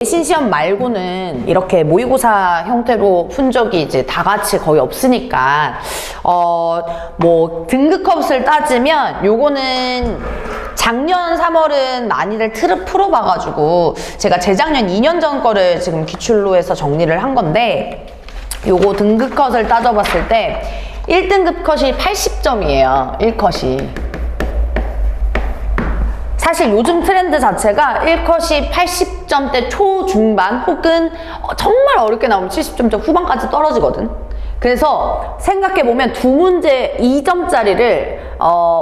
내신 시험 말고는 이렇게 모의고사 형태로 푼 적이 이제 다 같이 거의 없으니까 뭐 등급컷을 따지면 요거는 작년 3월은 많이들 풀어봐가지고 제가 재작년 2년 전 거를 지금 기출로 해서 정리를 한 건데, 요거 등급컷을 따져봤을 때 1등급 컷이 80점이에요 1컷이. 사실 요즘 트렌드 자체가 1컷이 80점대 초중반 혹은 정말 어렵게 나오면 70점대 후반까지 떨어지거든. 그래서 생각해보면 두 문제 2점짜리를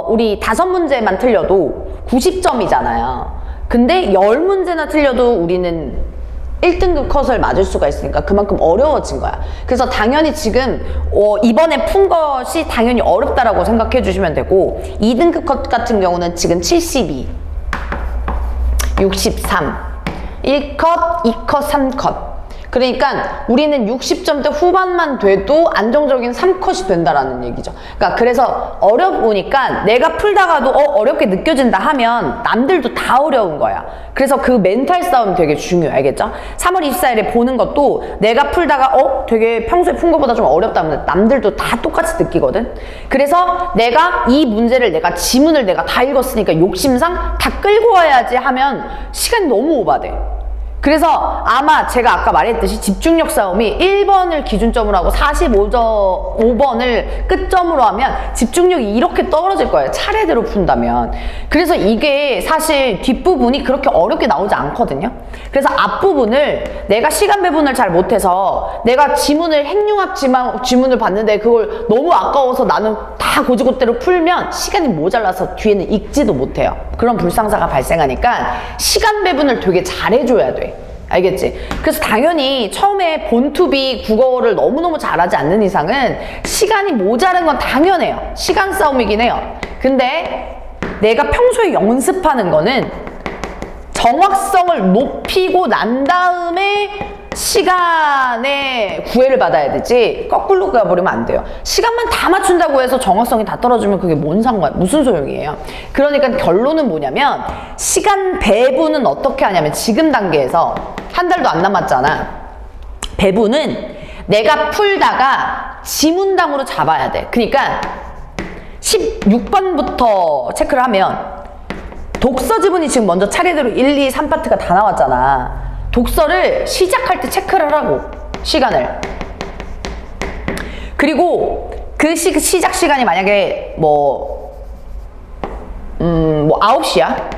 우리 5문제만 틀려도 90점이잖아요. 근데 10문제나 틀려도 우리는 1등급 컷을 맞을 수가 있으니까 그만큼 어려워진 거야. 그래서 당연히 지금 이번에 푼 것이 당연히 어렵다라고 생각해 주시면 되고, 2등급 컷 같은 경우는 지금 72, 63, 1컷, 2컷, 3컷. 그러니까 우리는 60점대 후반만 돼도 안정적인 3컷이 된다라는 얘기죠. 그러니까 그래서 어려우니까 내가 풀다가도 어렵게 느껴진다 하면 남들도 다 어려운 거야. 그래서 그 멘탈 싸움 되게 중요해. 알겠죠? 3월 24일에 보는 것도 내가 풀다가 되게 평소에 푼 것보다 좀 어렵다면 남들도 다 똑같이 느끼거든. 그래서 내가 이 문제를 지문을 내가 다 읽었으니까 욕심상 다 끌고 와야지 하면 시간이 너무 오바돼. 그래서 아마 제가 아까 말했듯이 집중력 싸움이 1번을 기준점으로 하고 45번을 끝점으로 하면 집중력이 이렇게 떨어질 거예요. 차례대로 푼다면. 그래서 이게 사실 뒷부분이 그렇게 어렵게 나오지 않거든요. 그래서 앞부분을 내가 시간 배분을 잘 못해서 내가 지문을 행융합 지문을 봤는데 그걸 너무 아까워서 나는 다 고지고대로 풀면 시간이 모자라서 뒤에는 읽지도 못해요. 그런 불상사가 발생하니까 시간 배분을 되게 잘해줘야 돼. 알겠지? 그래서 당연히 처음에 본투비 국어를 너무너무 잘하지 않는 이상은 시간이 모자란 건 당연해요. 시간 싸움이긴 해요. 근데 내가 평소에 연습하는 거는 정확성을 높이고 난 다음에 시간에 구애를 받아야 되지, 거꾸로 가버리면 안 돼요. 시간만 다 맞춘다고 해서 정확성이 다 떨어지면 그게 뭔 상관, 무슨 소용이에요. 그러니까 결론은 뭐냐면, 시간 배분은 어떻게 하냐면, 지금 단계에서 한 달도 안 남았잖아. 배분은 내가 풀다가 지문당으로 잡아야 돼. 그러니까 16번부터 체크를 하면 독서 지문이 지금 먼저 차례대로 1, 2, 3파트가 다 나왔잖아. 독서를 시작할 때 체크를 하라고, 시간을. 그리고 그 시작 시간이 만약에 9시야?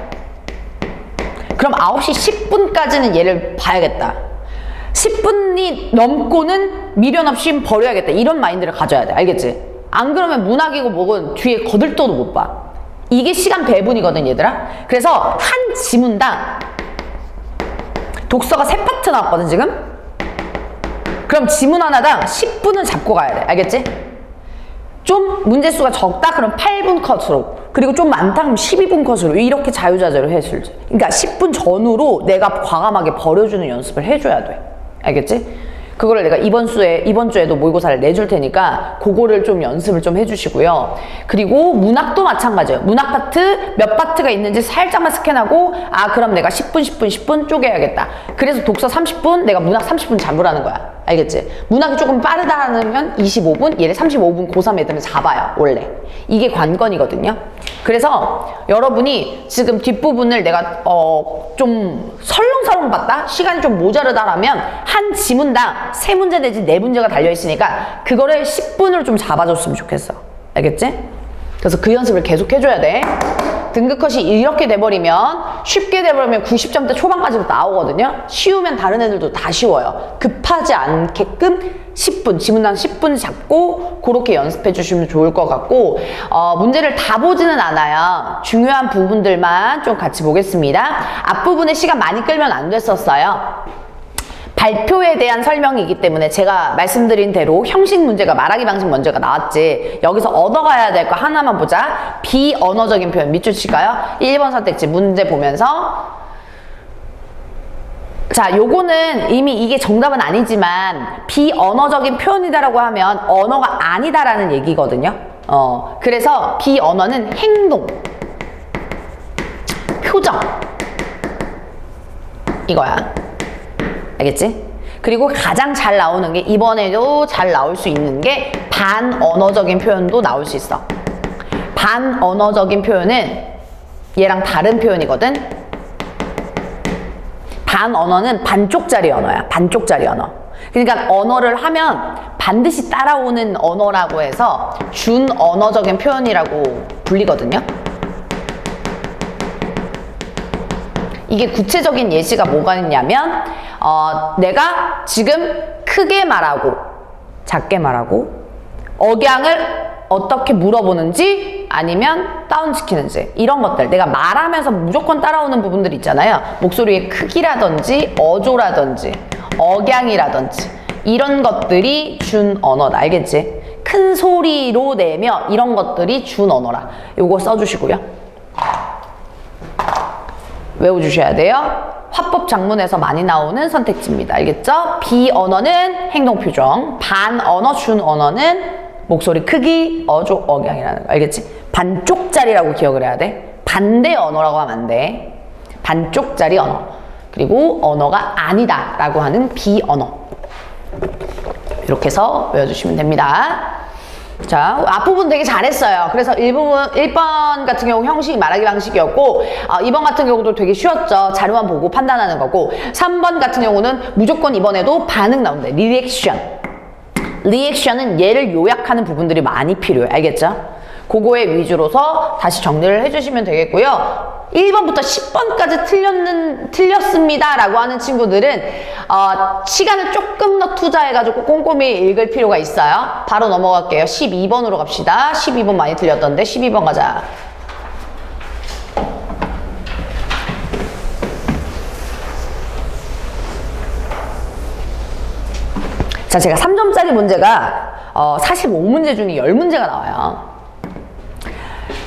그럼 9시 10분까지는 얘를 봐야겠다. 10분이 넘고는 미련 없이 버려야겠다. 이런 마인드를 가져야 돼. 알겠지? 안 그러면 문학이고 뭐건 뒤에 거들떠도 못 봐. 이게 시간 배분이거든, 얘들아. 그래서 한 지문당 독서가 3파트 나왔거든, 지금? 그럼 지문 하나당 10분은 잡고 가야 돼. 알겠지? 좀 문제수가 적다? 그럼 8분 컷으로. 그리고 좀 많다? 그럼 12분 컷으로. 이렇게 자유자재로 해줄지. 그러니까 10분 전후로 내가 과감하게 버려주는 연습을 해줘야 돼. 알겠지? 그거를 내가 이번 주에도 모의고사를 내줄 테니까 그거를 좀 연습을 좀 해주시고요. 그리고 문학도 마찬가지예요. 문학 파트 몇 파트가 있는지 살짝만 스캔하고, 그럼 내가 10분 쪼개야겠다. 그래서 독서 30분, 내가 문학 30분 잡으라는 거야. 알겠지? 문학이 조금 빠르다 하면 25분, 얘를 35분 고3 애들은 잡아요, 원래. 이게 관건이거든요. 그래서 여러분이 지금 뒷부분을 내가 좀 설렁설렁 봤다? 시간이 좀 모자르다라면 한 지문당 3문제 내지 4문제가 달려있으니까 그거를 10분으로 좀 잡아줬으면 좋겠어. 알겠지? 그래서 그 연습을 계속 해줘야 돼. 등급컷이 이렇게 돼버리면, 쉽게 돼버리면 90점대 초반까지도 나오거든요. 쉬우면 다른 애들도 다 쉬워요. 급하지 않게끔 10분, 지문당 10분 잡고 그렇게 연습해 주시면 좋을 것 같고, 문제를 다 보지는 않아요. 중요한 부분들만 좀 같이 보겠습니다. 앞부분에 시간 많이 끌면 안 됐었어요. 발표에 대한 설명이기 때문에 제가 말씀드린 대로 형식 문제가, 말하기 방식 문제가 나왔지. 여기서 얻어가야 될 거 하나만 보자. 비언어적인 표현 밑줄 칠까요? 1번 선택지 문제 보면서, 자, 요거는 이미 이게 정답은 아니지만 비언어적인 표현이다라고 하면 언어가 아니다라는 얘기거든요. 그래서 비언어는 행동, 표정, 이거야. 알겠지? 그리고 가장 잘 나오는 게 이번에도 잘 나올 수 있는 게 반언어적인 표현도 나올 수 있어. 반언어적인 표현은 얘랑 다른 표현이거든. 반언어는 반쪽짜리 언어야. 반쪽짜리 언어. 그러니까 언어를 하면 반드시 따라오는 언어라고 해서 준언어적인 표현이라고 불리거든요. 이게 구체적인 예시가 뭐가 있냐면 내가 지금 크게 말하고 작게 말하고 억양을 어떻게 물어보는지 아니면 다운시키는지 이런 것들 내가 말하면서 무조건 따라오는 부분들 있잖아요. 목소리의 크기라든지 어조라든지 억양이라든지 이런 것들이 준언어다. 알겠지? 큰 소리로 내며 이런 것들이 준언어라. 요거 써주시고요. 외워주셔야 돼요. 화법 작문에서 많이 나오는 선택지입니다. 알겠죠? 비언어는 행동표정, 반언어, 준언어는 목소리 크기, 어조, 억양이라는 거. 알겠지? 반쪽짜리라고 기억을 해야 돼. 반대 언어라고 하면 안 돼. 반쪽짜리 언어. 그리고 언어가 아니다 라고 하는 비언어. 이렇게 해서 외워주시면 됩니다. 자, 앞부분 되게 잘했어요. 그래서 1번 같은 경우 형식 말하기 방식이었고 2번 같은 경우도 되게 쉬웠죠. 자료만 보고 판단하는 거고 3번 같은 경우는 무조건 이번에도 반응 나온다. 리액션. 리액션은 얘를 요약하는 부분들이 많이 필요해. 알겠죠? 그거에 위주로서 다시 정리를 해주시면 되겠고요. 1번부터 10번까지 틀렸습니다 라고 하는 친구들은 시간을 조금 더 투자해가지고 꼼꼼히 읽을 필요가 있어요. 바로 넘어갈게요. 12번으로 갑시다. 12번 많이 틀렸던데 12번 가자. 자, 제가 3점짜리 문제가 45문제 중에 10문제가 나와요.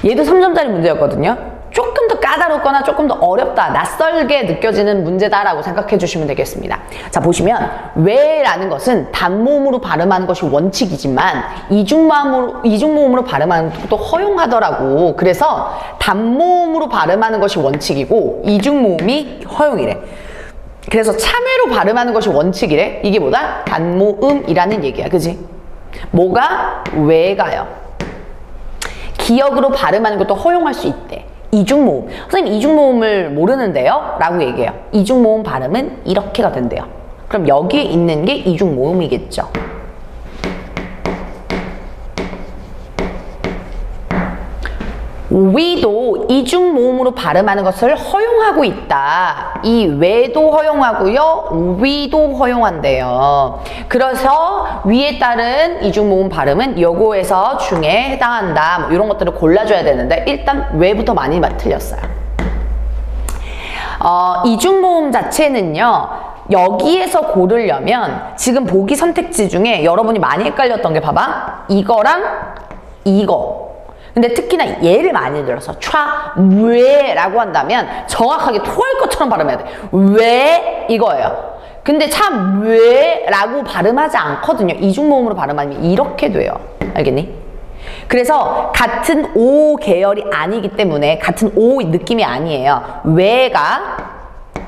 얘도 3점짜리 문제였거든요. 조금 더 까다롭거나 조금 더 어렵다, 낯설게 느껴지는 문제다라고 생각해 주시면 되겠습니다. 자, 보시면 왜라는 것은 단모음으로 발음하는 것이 원칙이지만 이중모음으로 발음하는 것도 허용하더라고. 그래서 단모음으로 발음하는 것이 원칙이고 이중모음이 허용이래. 그래서 참외로 발음하는 것이 원칙이래. 이게 뭐다? 단모음이라는 얘기야. 그지? 뭐가? 왜가요. 기역으로 발음하는 것도 허용할 수 있대. 이중모음. 선생님 이중모음을 모르는데요? 라고 얘기해요. 이중모음 발음은 이렇게가 된대요. 그럼 여기에 있는 게 이중모음이겠죠. 위도 이중모음으로 발음하는 것을 허용하고 있다. 이 왜도 허용하고요. 위도 허용한대요. 그래서 위에 따른 이중모음 발음은 요거에서 중에 해당한다. 뭐 이런 것들을 골라줘야 되는데 일단 왜부터 많이 틀렸어요. 이중모음 자체는요. 여기에서 고르려면 지금 보기 선택지 중에 여러분이 많이 헷갈렸던 게 봐봐. 이거랑 이거. 근데 특히나 얘를 많이 들어서 왜라고 한다면 정확하게 토할 것처럼 발음해야 돼. 왜 이거예요. 근데 참 왜라고 발음하지 않거든요. 이중모음으로 발음하면 이렇게 돼요. 알겠니? 그래서 같은 오 계열이 아니기 때문에 같은 오 느낌이 아니에요.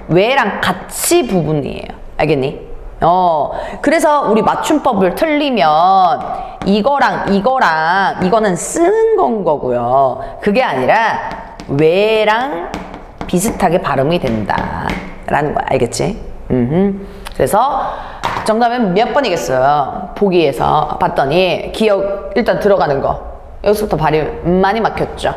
왜랑 같이 부분이에요. 알겠니? 그래서 우리 맞춤법을 틀리면 이거랑 이거는 쓰는 건 거고요. 그게 아니라 왜랑 비슷하게 발음이 된다 라는 거야. 알겠지? 그래서 정답은 몇 번이겠어요? 보기에서 봤더니 기억 일단 들어가는 거 여기서부터 발이 많이 막혔죠.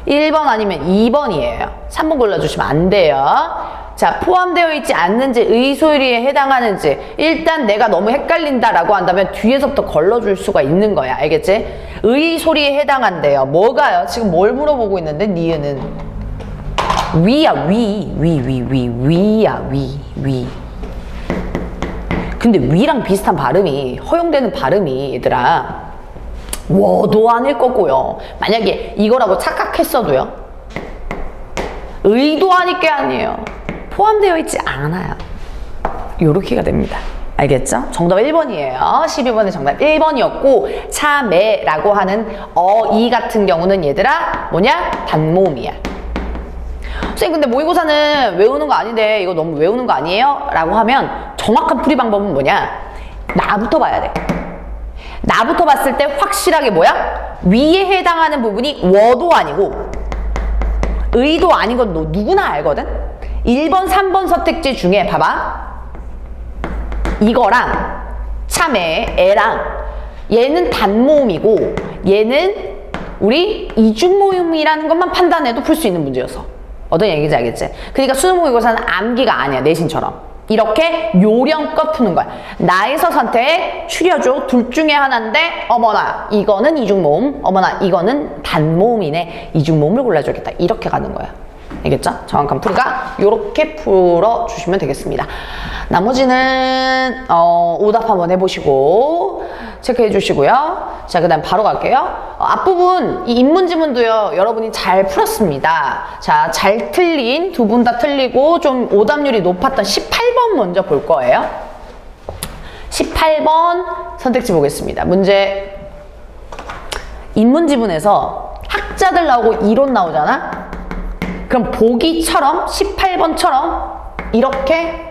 1번 아니면 2번이에요. 3번 골라주시면 안 돼요. 자, 포함되어 있지 않는지 의소리에 해당하는지 일단 내가 너무 헷갈린다라고 한다면 뒤에서부터 걸러줄 수가 있는 거야. 알겠지? 의소리에 해당한대요. 뭐가요? 지금 뭘 물어보고 있는데 니은은 위야. 위야. 위. 근데 위랑 비슷한 발음이 허용되는 발음이 얘들아 워도 아닐 거고요. 만약에 이거라고 착각했어도요. 의도 아닐 게 아니에요. 포함되어 있지 않아요. 요렇게가 됩니다. 알겠죠? 정답 1번이에요. 12번의 정답 1번이었고 참외라고 하는 이 같은 경우는 얘들아 뭐냐? 단모음이야. 선생님 근데 모의고사는 외우는 거 아닌데 이거 너무 외우는 거 아니에요? 라고 하면 정확한 풀이 방법은 뭐냐? 나부터 봐야 돼. 나부터 봤을 때 확실하게 뭐야? 위에 해당하는 부분이 워도 아니고 의도 아닌 건 너 누구나 알거든? 1번, 3번 선택지 중에 봐봐. 이거랑 참외, 애랑 얘는 단모음이고 얘는 우리 이중모음이라는 것만 판단해도 풀 수 있는 문제였어. 어떤 얘기인지 알겠지? 그러니까 수능 모의고사는 암기가 아니야. 내신처럼. 이렇게 요령껏 푸는 거야. 나에서 선택, 추려줘. 둘 중에 하나인데 어머나 이거는 이중모음, 어머나 이거는 단모음이네. 이중모음을 골라줘야겠다. 이렇게 가는 거야. 알겠죠? 정확한 풀이가 이렇게 풀어주시면 되겠습니다. 나머지는 오답 한번 해보시고 체크해 주시고요. 자, 그 다음 바로 갈게요. 앞부분 이 인문지문도요. 여러분이 잘 풀었습니다. 자, 잘 틀린 두 분 다 틀리고 좀 오답률이 높았던 18번 먼저 볼 거예요. 18번 선택지 보겠습니다. 문제 인문지문에서 학자들 나오고 이론 나오잖아. 그럼 보기처럼 18번처럼 이렇게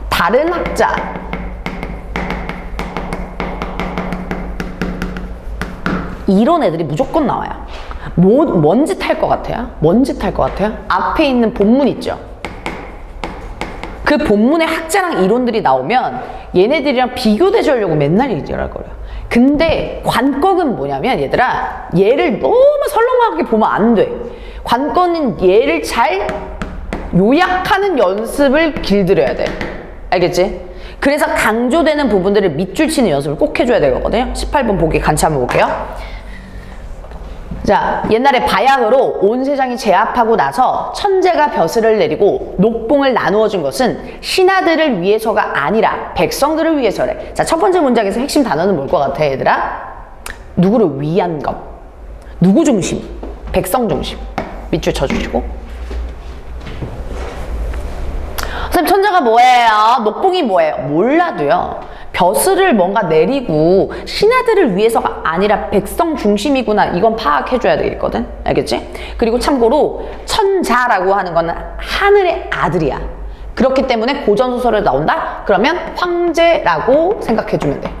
다른 학자 이런 애들이 무조건 나와요. 뭔 짓 할 것 같아요? 뭔 짓 할 것 같아요? 앞에 있는 본문 있죠? 그 본문에 학자랑 이론들이 나오면 얘네들이랑 비교대조하려고 맨날 얘기하거려요. 근데 관건은 뭐냐면 얘들아, 얘를 너무 설렁하게 보면 안 돼. 관건은 얘를 잘 요약하는 연습을 길들여야 돼. 알겠지? 그래서 강조되는 부분들을 밑줄 치는 연습을 꼭 해줘야 되거든요. 18번 보기 같이 한번 볼게요. 자, 옛날에 바야흐로 온 세상이 제압하고 나서 천재가 벼슬을 내리고 녹봉을 나누어 준 것은 신하들을 위해서가 아니라 백성들을 위해서래. 자, 첫 번째 문장에서 핵심 단어는 뭘 것 같아, 얘들아? 누구를 위한 것. 누구 중심? 백성 중심. 밑줄 쳐주시고. 선생님, 천재가 뭐예요? 녹봉이 뭐예요? 몰라도요. 벼슬을 뭔가 내리고 신하들을 위해서가 아니라 백성 중심이구나. 이건 파악해줘야 되겠거든. 알겠지? 그리고 참고로 천자라고 하는 거는 하늘의 아들이야. 그렇기 때문에 고전소설에 나온다? 그러면 황제라고 생각해주면 돼.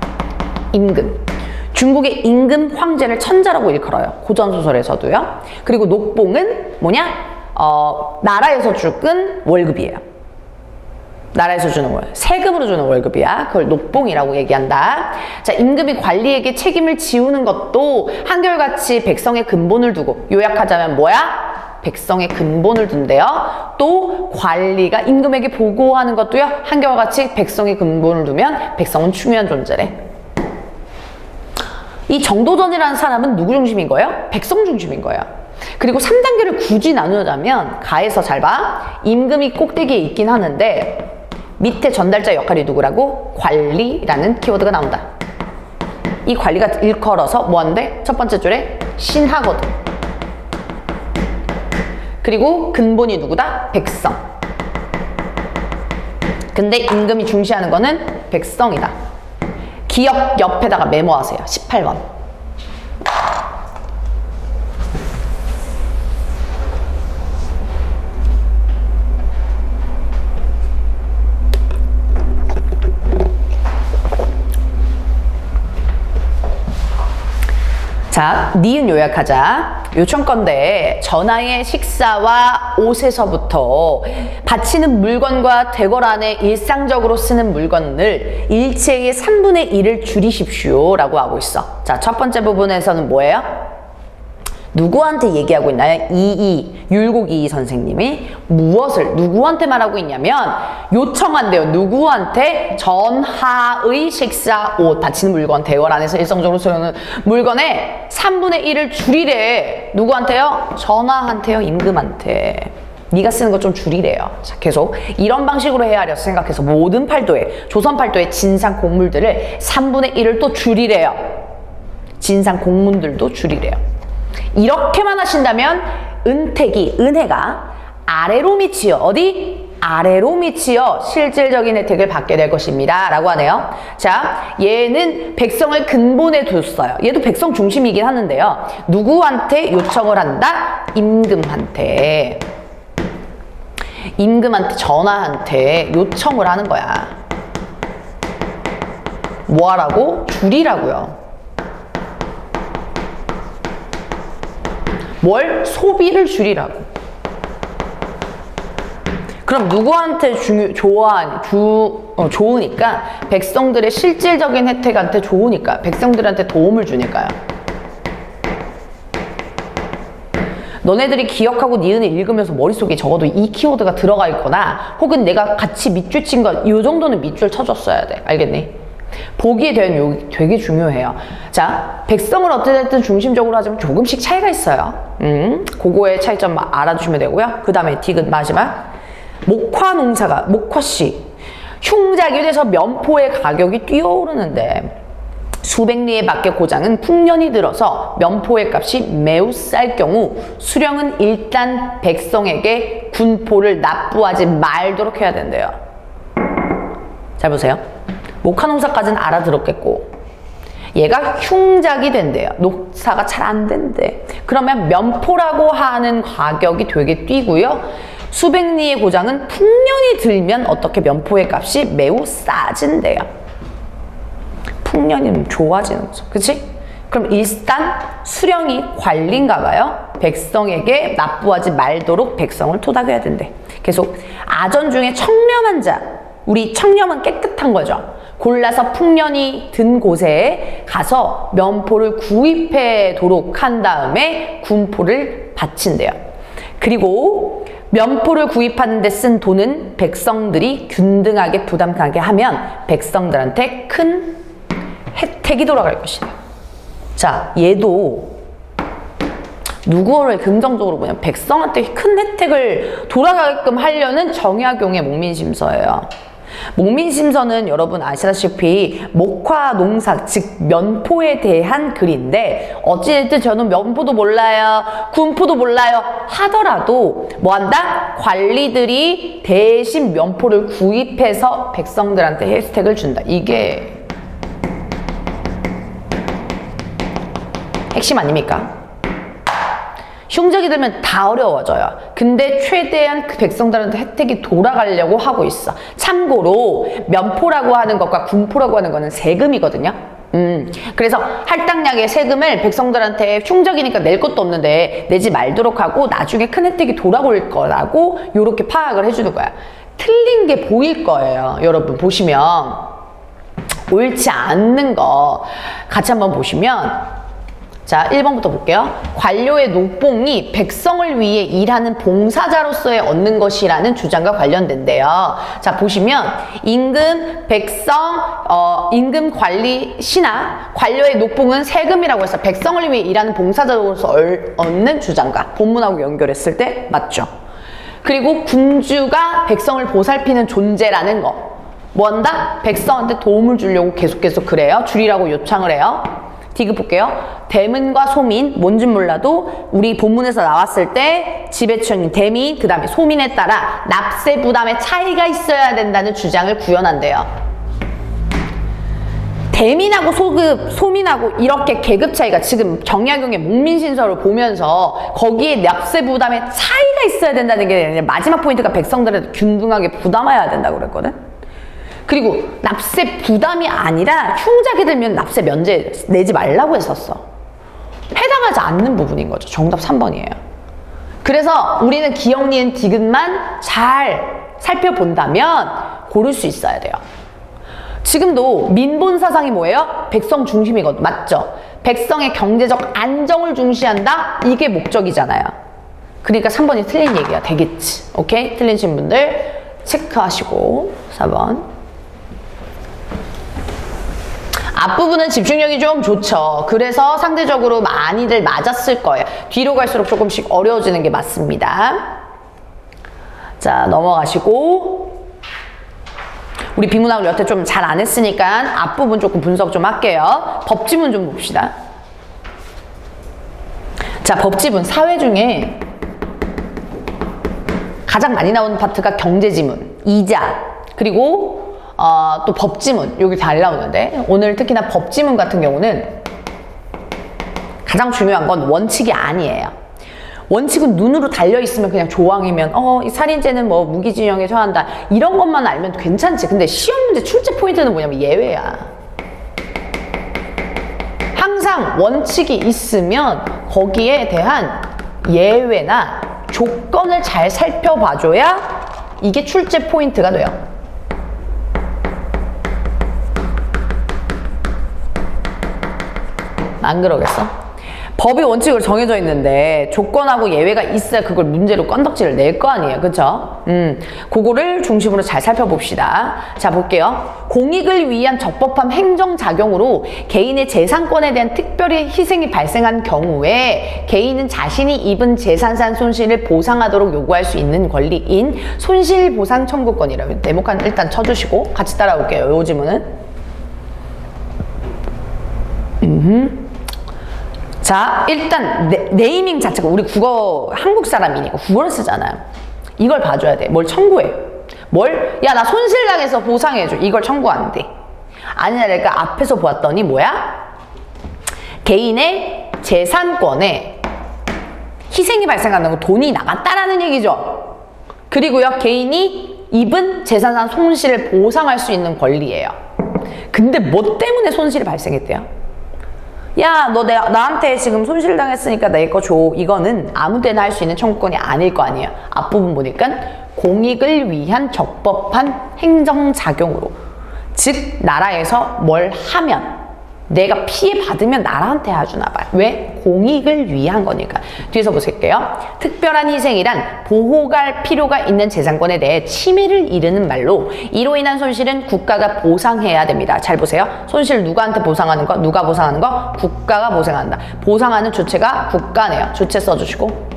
임금. 중국의 임금 황제를 천자라고 일컬어요. 고전소설에서도요. 그리고 녹봉은 뭐냐? 나라에서 주는 월급이에요. 나라에서 주는 월, 세금으로 주는 월급이야. 그걸 녹봉이라고 얘기한다. 자, 임금이 관리에게 책임을 지우는 것도 한결같이 백성의 근본을 두고, 요약하자면 뭐야? 백성의 근본을 둔대요. 또 관리가 임금에게 보고하는 것도요, 한결과 같이 백성의 근본을 두면 백성은 중요한 존재래. 이 정도전이라는 사람은 누구 중심인 거예요? 백성 중심인 거예요. 그리고 3단계를 굳이 나누자면 가에서 잘 봐. 임금이 꼭대기에 있긴 하는데 밑에 전달자 역할이 누구라고? 관리라는 키워드가 나온다. 이 관리가 일컬어서 뭐한데? 첫 번째 줄에 신하거든. 그리고 근본이 누구다? 백성. 근데 임금이 중시하는 거는 백성이다. 기억 옆에다가 메모하세요. 18번. 자, 니은 요약하자. 요청건데 전하의 식사와 옷에서부터 바치는 물건과 대궐 안에 일상적으로 쓰는 물건을 일체의 3분의 1을 줄이십시오 라고 하고 있어. 자, 첫 번째 부분에서는 뭐예요? 누구한테 얘기하고 있나요? 율곡이이 선생님이 무엇을 누구한테 말하고 있냐면 요청한대요. 누구한테? 전하의 식사, 옷, 바치는 물건, 대궐 안에서 일상적으로 쓰는 물건의 3분의 1을 줄이래. 누구한테요? 전하한테요. 임금한테. 네가 쓰는 거 좀 줄이래요. 자, 계속 이런 방식으로 헤아려서 생각해서 모든 팔도에, 조선 팔도의 진상 곡물들을 3분의 1을 또 줄이래요. 진상 곡문들도 줄이래요. 이렇게만 하신다면 은혜가 아래로 미치요. 어디? 아래로 미치어 실질적인 혜택을 받게 될 것입니다. 라고 하네요. 자, 얘는 백성을 근본에 뒀어요. 얘도 백성 중심이긴 하는데요. 누구한테 요청을 한다? 임금한테. 임금한테, 전하한테 요청을 하는 거야. 뭐 하라고? 줄이라고요. 뭘? 소비를 줄이라고. 그럼 누구한테 좋으니까? 백성들의 실질적인 혜택한테 좋으니까. 백성들한테 도움을 주니까요. 너네들이 기억하고 니은을 읽으면서 머릿속에 적어도 이 키워드가 들어가 있거나 혹은 내가 같이 밑줄 친 거 이 정도는 밑줄 쳐줬어야 돼. 알겠니? 보기에 대한 요기 되게 중요해요. 자, 백성을 어쨌든 중심적으로 하자면 조금씩 차이가 있어요. 그거의 차이점 알아주시면 되고요. 그 다음에 디귿 마지막. 목화농사가, 목화씨. 흉작이 돼서 면포의 가격이 뛰어오르는데 수백 리에 밖의 고장은 풍년이 들어서 면포의 값이 매우 쌀 경우 수령은 일단 백성에게 군포를 납부하지 말도록 해야 된대요. 잘 보세요. 목화농사까지는 알아들었겠고 얘가 흉작이 된대요. 농사가 잘 안 된대. 그러면 면포라고 하는 가격이 되게 뛰고요. 수백 리의 고장은 풍년이 들면 어떻게 면포의 값이 매우 싸진대요. 풍년이 좋아지는 거죠. 그치? 그럼 일단 수령이 관리인가 봐요. 백성에게 납부하지 말도록 백성을 토닥여야 된대. 계속 아전 중에 청렴한 자. 우리 청렴은 깨끗한 거죠. 골라서 풍년이 든 곳에 가서 면포를 구입하도록 한 다음에 군포를 바친대요. 그리고 면포를 구입하는 데 쓴 돈은 백성들이 균등하게 부담하게 하면 백성들한테 큰 혜택이 돌아갈 것이다. 자, 얘도 누구를 긍정적으로 보냐면 백성한테 큰 혜택을 돌아가게끔 하려는 정약용의 목민심서예요. 목민심서는 여러분 아시다시피 목화농사, 즉 면포에 대한 글인데 어찌됐든 저는 면포도 몰라요, 군포도 몰라요 하더라도 뭐한다? 관리들이 대신 면포를 구입해서 백성들한테 혜택을 준다. 이게 핵심 아닙니까? 흉작이 들면 다 어려워져요. 근데 최대한 그 백성들한테 혜택이 돌아가려고 하고 있어. 참고로 면포라고 하는 것과 군포라고 하는 거는 세금이거든요. 그래서 할당량의 세금을 백성들한테 흉작이니까 낼 것도 없는데 내지 말도록 하고 나중에 큰 혜택이 돌아올 거라고 요렇게 파악을 해주는 거야. 틀린 게 보일 거예요. 여러분 보시면 옳지 않는 거 같이 한번 보시면 자, 1번부터 볼게요. 관료의 녹봉이 백성을 위해 일하는 봉사자로서의 얻는 것이라는 주장과 관련된대요. 자, 보시면 임금, 백성, 임금 관리, 신하, 관료의 녹봉은 세금이라고 해서 백성을 위해 일하는 봉사자로서 얻는 주장과 본문하고 연결했을 때 맞죠. 그리고 군주가 백성을 보살피는 존재라는 거. 뭐 한다? 백성한테 도움을 주려고 계속 그래요. 줄이라고 요청을 해요. 디귿 볼게요. 대문과 소민, 뭔진 몰라도 우리 본문에서 나왔을 때 지배층인 대민, 그 다음에 소민에 따라 납세 부담의 차이가 있어야 된다는 주장을 구현한대요. 대민하고 소민하고 이렇게 계급 차이가 지금 정약용의 목민신서를 보면서 거기에 납세 부담의 차이가 있어야 된다는 게 마지막 포인트가 백성들한테 균등하게 부담해야 된다고 그랬거든. 그리고 납세 부담이 아니라 흉작이 들면 납세 면제 내지 말라고 했었어. 해당하지 않는 부분인 거죠. 정답 3번이에요. 그래서 우리는 기역, 니은, 디귿만 잘 살펴본다면 고를 수 있어야 돼요. 지금도 민본 사상이 뭐예요? 백성 중심이거든. 맞죠? 백성의 경제적 안정을 중시한다? 이게 목적이잖아요. 그러니까 3번이 틀린 얘기가 되겠지. 오케이? 틀리신 분들 체크하시고 4번. 앞부분은 집중력이 좀 좋죠. 그래서 상대적으로 많이들 맞았을 거예요. 뒤로 갈수록 조금씩 어려워지는 게 맞습니다. 자, 넘어가시고 우리 비문학을 여태 좀 잘 안 했으니까 앞부분 조금 분석 좀 할게요. 법지문 좀 봅시다. 자, 법지문 사회 중에 가장 많이 나오는 파트가 경제지문, 이자, 그리고 또 법지문, 여기 잘 나오는데 오늘 특히나 법지문 같은 경우는 가장 중요한 건 원칙이 아니에요. 원칙은 눈으로 달려있으면 그냥 조항이면 이 살인죄는 뭐 무기징역에 처한다 이런 것만 알면 괜찮지. 근데 시험 문제 출제 포인트는 뭐냐면 예외야. 항상 원칙이 있으면 거기에 대한 예외나 조건을 잘 살펴봐줘야 이게 출제 포인트가 돼요. 안 그러겠어? 법이 원칙으로 정해져 있는데 조건하고 예외가 있어야 그걸 문제로 건덕지를 낼 거 아니에요. 그쵸? 그거를 중심으로 잘 살펴봅시다. 자, 볼게요. 공익을 위한 적법한 행정작용으로 개인의 재산권에 대한 특별히 희생이 발생한 경우에 개인은 자신이 입은 재산상 손실을 보상하도록 요구할 수 있는 권리인 손실보상 청구권이라고 네모칸 일단 쳐주시고 같이 따라올게요. 요 지문은. 자, 일단 네이밍 자체가 우리 국어 한국 사람이니까 국어를 쓰잖아요. 이걸 봐줘야 돼. 뭘 청구해? 뭘? 야, 나 손실당해서 보상해줘. 이걸 청구하는데. 아니야, 내가 앞에서 보았더니 뭐야? 개인의 재산권에 희생이 발생한다는 거 돈이 나갔다라는 얘기죠. 그리고요, 개인이 입은 재산상 손실을 보상할 수 있는 권리예요. 근데 뭐 때문에 손실이 발생했대요? 야, 너 나한테 지금 손실당했으니까 내 거 줘. 이거는 아무 데나 할 수 있는 청구권이 아닐 거 아니에요. 앞부분 보니까 공익을 위한 적법한 행정작용으로. 즉, 나라에서 뭘 하면 내가 피해 받으면 나라한테 해주나 봐요. 왜? 공익을 위한 거니까. 뒤에서 보실게요. 특별한 희생이란 보호할 필요가 있는 재산권에 대해 침해를 이르는 말로 이로 인한 손실은 국가가 보상해야 됩니다. 잘 보세요. 손실 누구한테 보상하는 거? 누가 보상하는 거? 국가가 보상한다. 보상하는 주체가 국가네요. 주체 써주시고.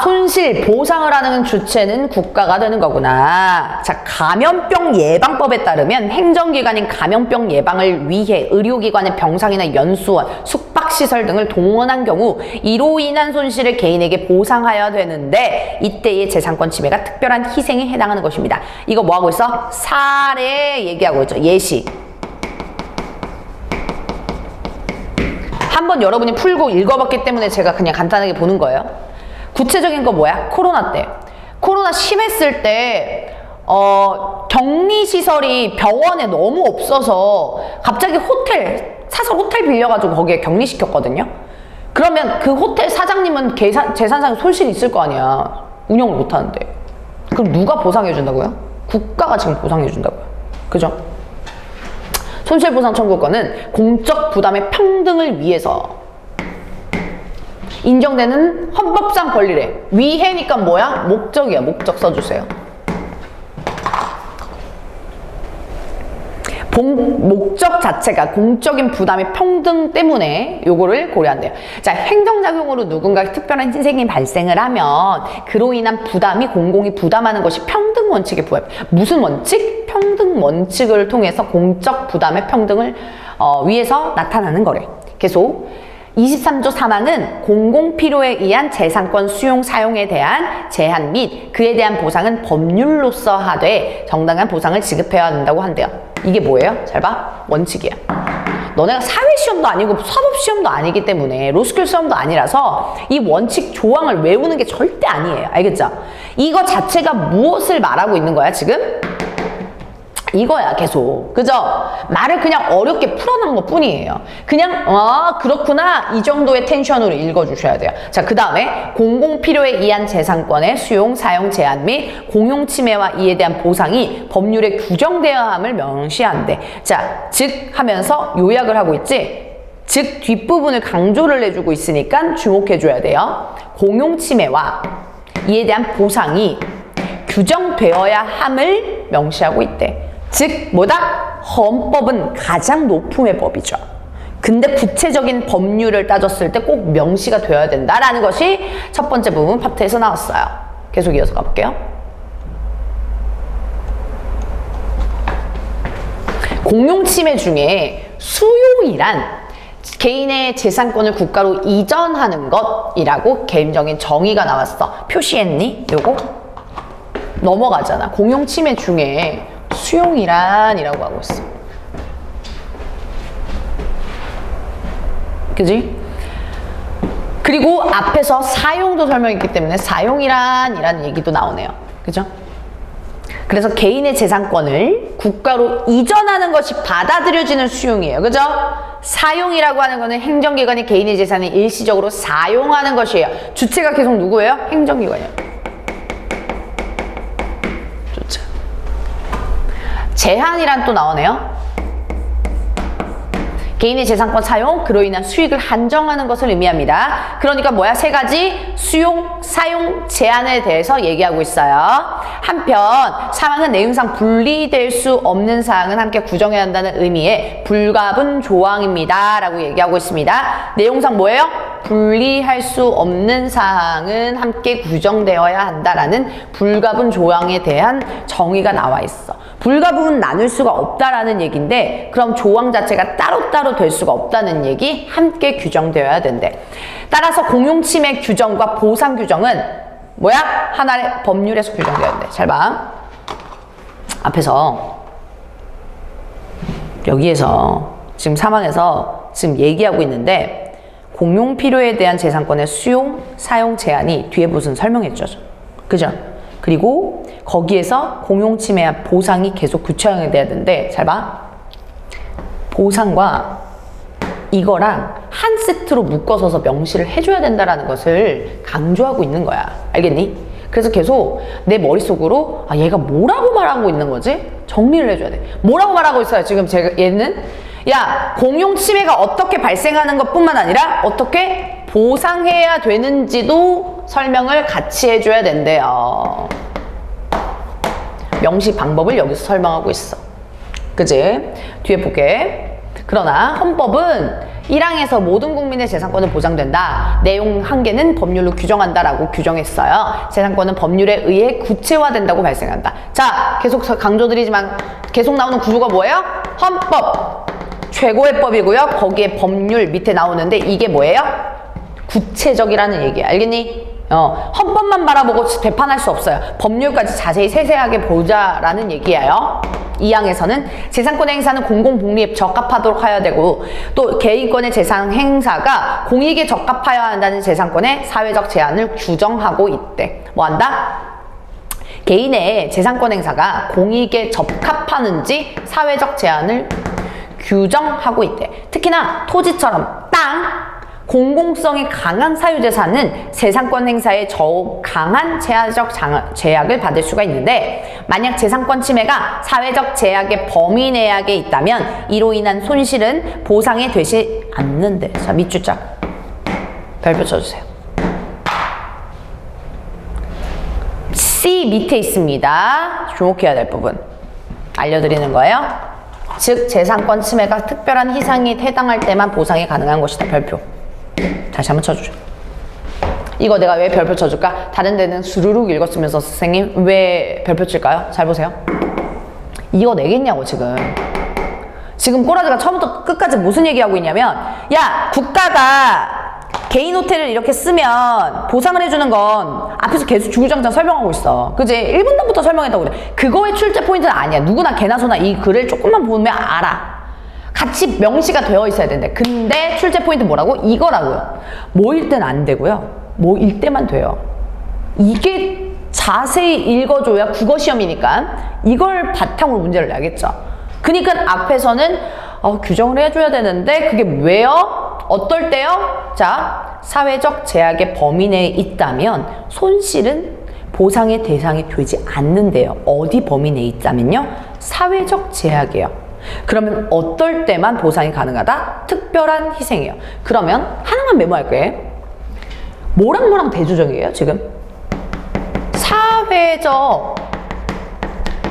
손실 보상을 하는 주체는 국가가 되는 거구나. 자, 감염병 예방법에 따르면 행정기관인 감염병 예방을 위해 의료기관의 병상이나 연수원, 숙박시설 등을 동원한 경우 이로 인한 손실을 개인에게 보상하여야 되는데 이때의 재산권 침해가 특별한 희생에 해당하는 것입니다. 이거 뭐 하고 있어? 사례 얘기하고 있죠. 예시. 한번 여러분이 풀고 읽어봤기 때문에 제가 그냥 간단하게 보는 거예요. 구체적인 거 뭐야? 코로나 때. 코로나 심했을 때 격리시설이 병원에 너무 없어서 갑자기 사설 호텔 빌려가지고 거기에 격리시켰거든요. 그러면 그 호텔 사장님은 재산상의 손실이 있을 거 아니야. 운영을 못하는데. 그럼 누가 보상해준다고요? 국가가 지금 보상해준다고요. 그죠? 손실보상 청구권은 공적 부담의 평등을 위해서 인정되는 헌법상 권리래. 위해니까 뭐야? 목적이야. 목적 써주세요. 목적 자체가 공적인 부담의 평등 때문에 요거를 고려한대요. 자, 행정작용으로 누군가 특별한 희생이 발생을 하면 그로 인한 부담이 공공이 부담하는 것이 평등 원칙에 부합해. 무슨 원칙? 평등 원칙을 통해서 공적 부담의 평등을 위해서 나타나는 거래. 계속 23조 3항은 공공필요에 의한 재산권 수용 사용에 대한 제한 및 그에 대한 보상은 법률로서 하되 정당한 보상을 지급해야 한다고 한대요. 이게 뭐예요? 잘 봐. 원칙이야. 너네가 사회시험도 아니고 사법시험도 아니기 때문에 로스쿨 시험도 아니라서 이 원칙 조항을 외우는 게 절대 아니에요. 알겠죠? 이거 자체가 무엇을 말하고 있는 거야 지금? 이거야 계속. 그죠? 말을 그냥 어렵게 풀어놓은 것 뿐이에요. 그냥 그렇구나 이 정도의 텐션으로 읽어주셔야 돼요. 자, 그 다음에 공공필요에 의한 재산권의 수용, 사용 제한 및 공용침해와 이에 대한 보상이 법률에 규정되어야 함을 명시한대. 자, 즉 하면서 요약을 하고 있지. 즉 뒷부분을 강조를 해주고 있으니까 주목해줘야 돼요. 공용침해와 이에 대한 보상이 규정되어야 함을 명시하고 있대. 즉 뭐다? 헌법은 가장 높음의 법이죠. 근데 구체적인 법률을 따졌을 때 꼭 명시가 되어야 된다라는 것이 첫 번째 부분 파트에서 나왔어요. 계속 이어서 가볼게요. 공용침해 중에 수용이란 개인의 재산권을 국가로 이전하는 것이라고 개인적인 정의가 나왔어. 표시했니? 요거 넘어가잖아. 공용침해 중에 수용이란이라고 하고 있어. 그지? 그리고 앞에서 사용도 설명했기 때문에 사용이란이라는 얘기도 나오네요. 그죠? 그래서 개인의 재산권을 국가로 이전하는 것이 받아들여지는 수용이에요. 그죠? 사용이라고 하는 거는 행정기관이 개인의 재산을 일시적으로 사용하는 것이에요. 주체가 계속 누구예요? 행정기관이요. 주체. 제한이란 또 나오네요. 개인의 재산권 사용, 그로 인한 수익을 한정하는 것을 의미합니다. 그러니까 뭐야? 세 가지 수용, 사용, 제한에 대해서 얘기하고 있어요. 한편 사항은 내용상 분리될 수 없는 사항은 함께 구정해야 한다는 의미의 불가분 조항입니다. 라고 얘기하고 있습니다. 내용상 뭐예요? 분리할 수 없는 사항은 함께 구정되어야 한다라는 불가분 조항에 대한 정의가 나와 있어. 불가분은 나눌 수가 없다라는 얘기인데 그럼 조항 자체가 따로따로 될 수가 없다는 얘기, 함께 규정되어야 된대. 따라서 공용침해 규정과 보상 규정은 뭐야? 하나의 법률에서 규정되어야 된대. 잘 봐. 앞에서 여기에서 지금 사망에서 지금 얘기하고 있는데 공용 필요에 대한 재산권의 수용, 사용 제한이 뒤에 무슨 설명했죠. 그죠? 그리고 거기에서 공용침해 보상이 계속 구체화돼야 되는데 잘 봐. 보상과 이거랑 한 세트로 묶어서서 명시를 해줘야 된다는 것을 강조하고 있는 거야. 알겠니? 그래서 계속 내 머릿속으로 아 얘가 뭐라고 말하고 있는 거지? 정리를 해줘야 돼. 뭐라고 말하고 있어요? 지금 얘는 야 공용침해가 어떻게 발생하는 것뿐만 아니라 어떻게 보상해야 되는지도 설명을 같이 해줘야 된대요. 명시 방법을 여기서 설명하고 있어. 그지? 뒤에 볼게. 그러나 헌법은 1항에서 모든 국민의 재산권은 보장된다. 내용 한 개는 법률로 규정한다라고 규정했어요. 재산권은 법률에 의해 구체화된다고 발생한다. 자, 계속 강조드리지만 계속 나오는 구조가 뭐예요? 헌법. 최고의 법이고요. 거기에 법률 밑에 나오는데 이게 뭐예요? 구체적이라는 얘기야. 알겠니? 헌법만 바라보고 재판할 수 없어요. 법률까지 자세히 세세하게 보자라는 얘기예요. 이 항에서는 재산권 행사는 공공복리에 적합하도록 해야 되고 또 개인권의 재산 행사가 공익에 적합하여야 한다는 재산권의 사회적 제한을 규정하고 있대. 뭐 한다? 개인의 재산권 행사가 공익에 적합하는지 사회적 제한을 규정하고 있대. 특히나 토지처럼 땅, 공공성이 강한 사유재산은 재산권 행사에 더욱 강한 제한적 제약을 받을 수가 있는데 만약 재산권 침해가 사회적 제약의 범위 내역에 있다면 이로 인한 손실은 보상이 되지 않는데. 자, 밑줄자 별표 쳐주세요. C 밑에 있습니다. 주목해야 될 부분 알려드리는 거예요. 즉 재산권 침해가 특별한 희생에 해당할 때만 보상이 가능한 것이다. 별표. 다시 한번 쳐주죠. 이거 내가 왜 별표 쳐줄까? 다른 데는 수르륵 읽었으면서 선생님 왜 별표 칠까요? 잘 보세요. 이거 내겠냐고 지금 꼬라지가 처음부터 끝까지 무슨 얘기하고 있냐면 야 국가가 개인 호텔을 이렇게 쓰면 보상을 해주는 건 앞에서 계속 주구장창 설명하고 있어. 그지? 1분단부터 설명했다고 그래. 그거의 출제 포인트는 아니야. 누구나 개나 소나 이 글을 조금만 보면 알아. 같이 명시가 되어 있어야 되는데 근데 출제 포인트 뭐라고? 이거라고요. 뭐일 땐 안 되고요. 뭐일 때만 돼요. 이게 자세히 읽어줘야 국어 시험이니까 이걸 바탕으로 문제를 내야겠죠. 그러니까 앞에서는 규정을 해줘야 되는데 그게 왜요? 어떨 때요? 자, 사회적 제약의 범위 내에 있다면 손실은 보상의 대상이 되지 않는데요. 어디 범위 내에 있다면요? 사회적 제약이에요. 그러면 어떨 때만 보상이 가능하다? 특별한 희생이에요. 그러면 하나만 메모할 거예요. 뭐랑 대조적이에요 지금? 사회적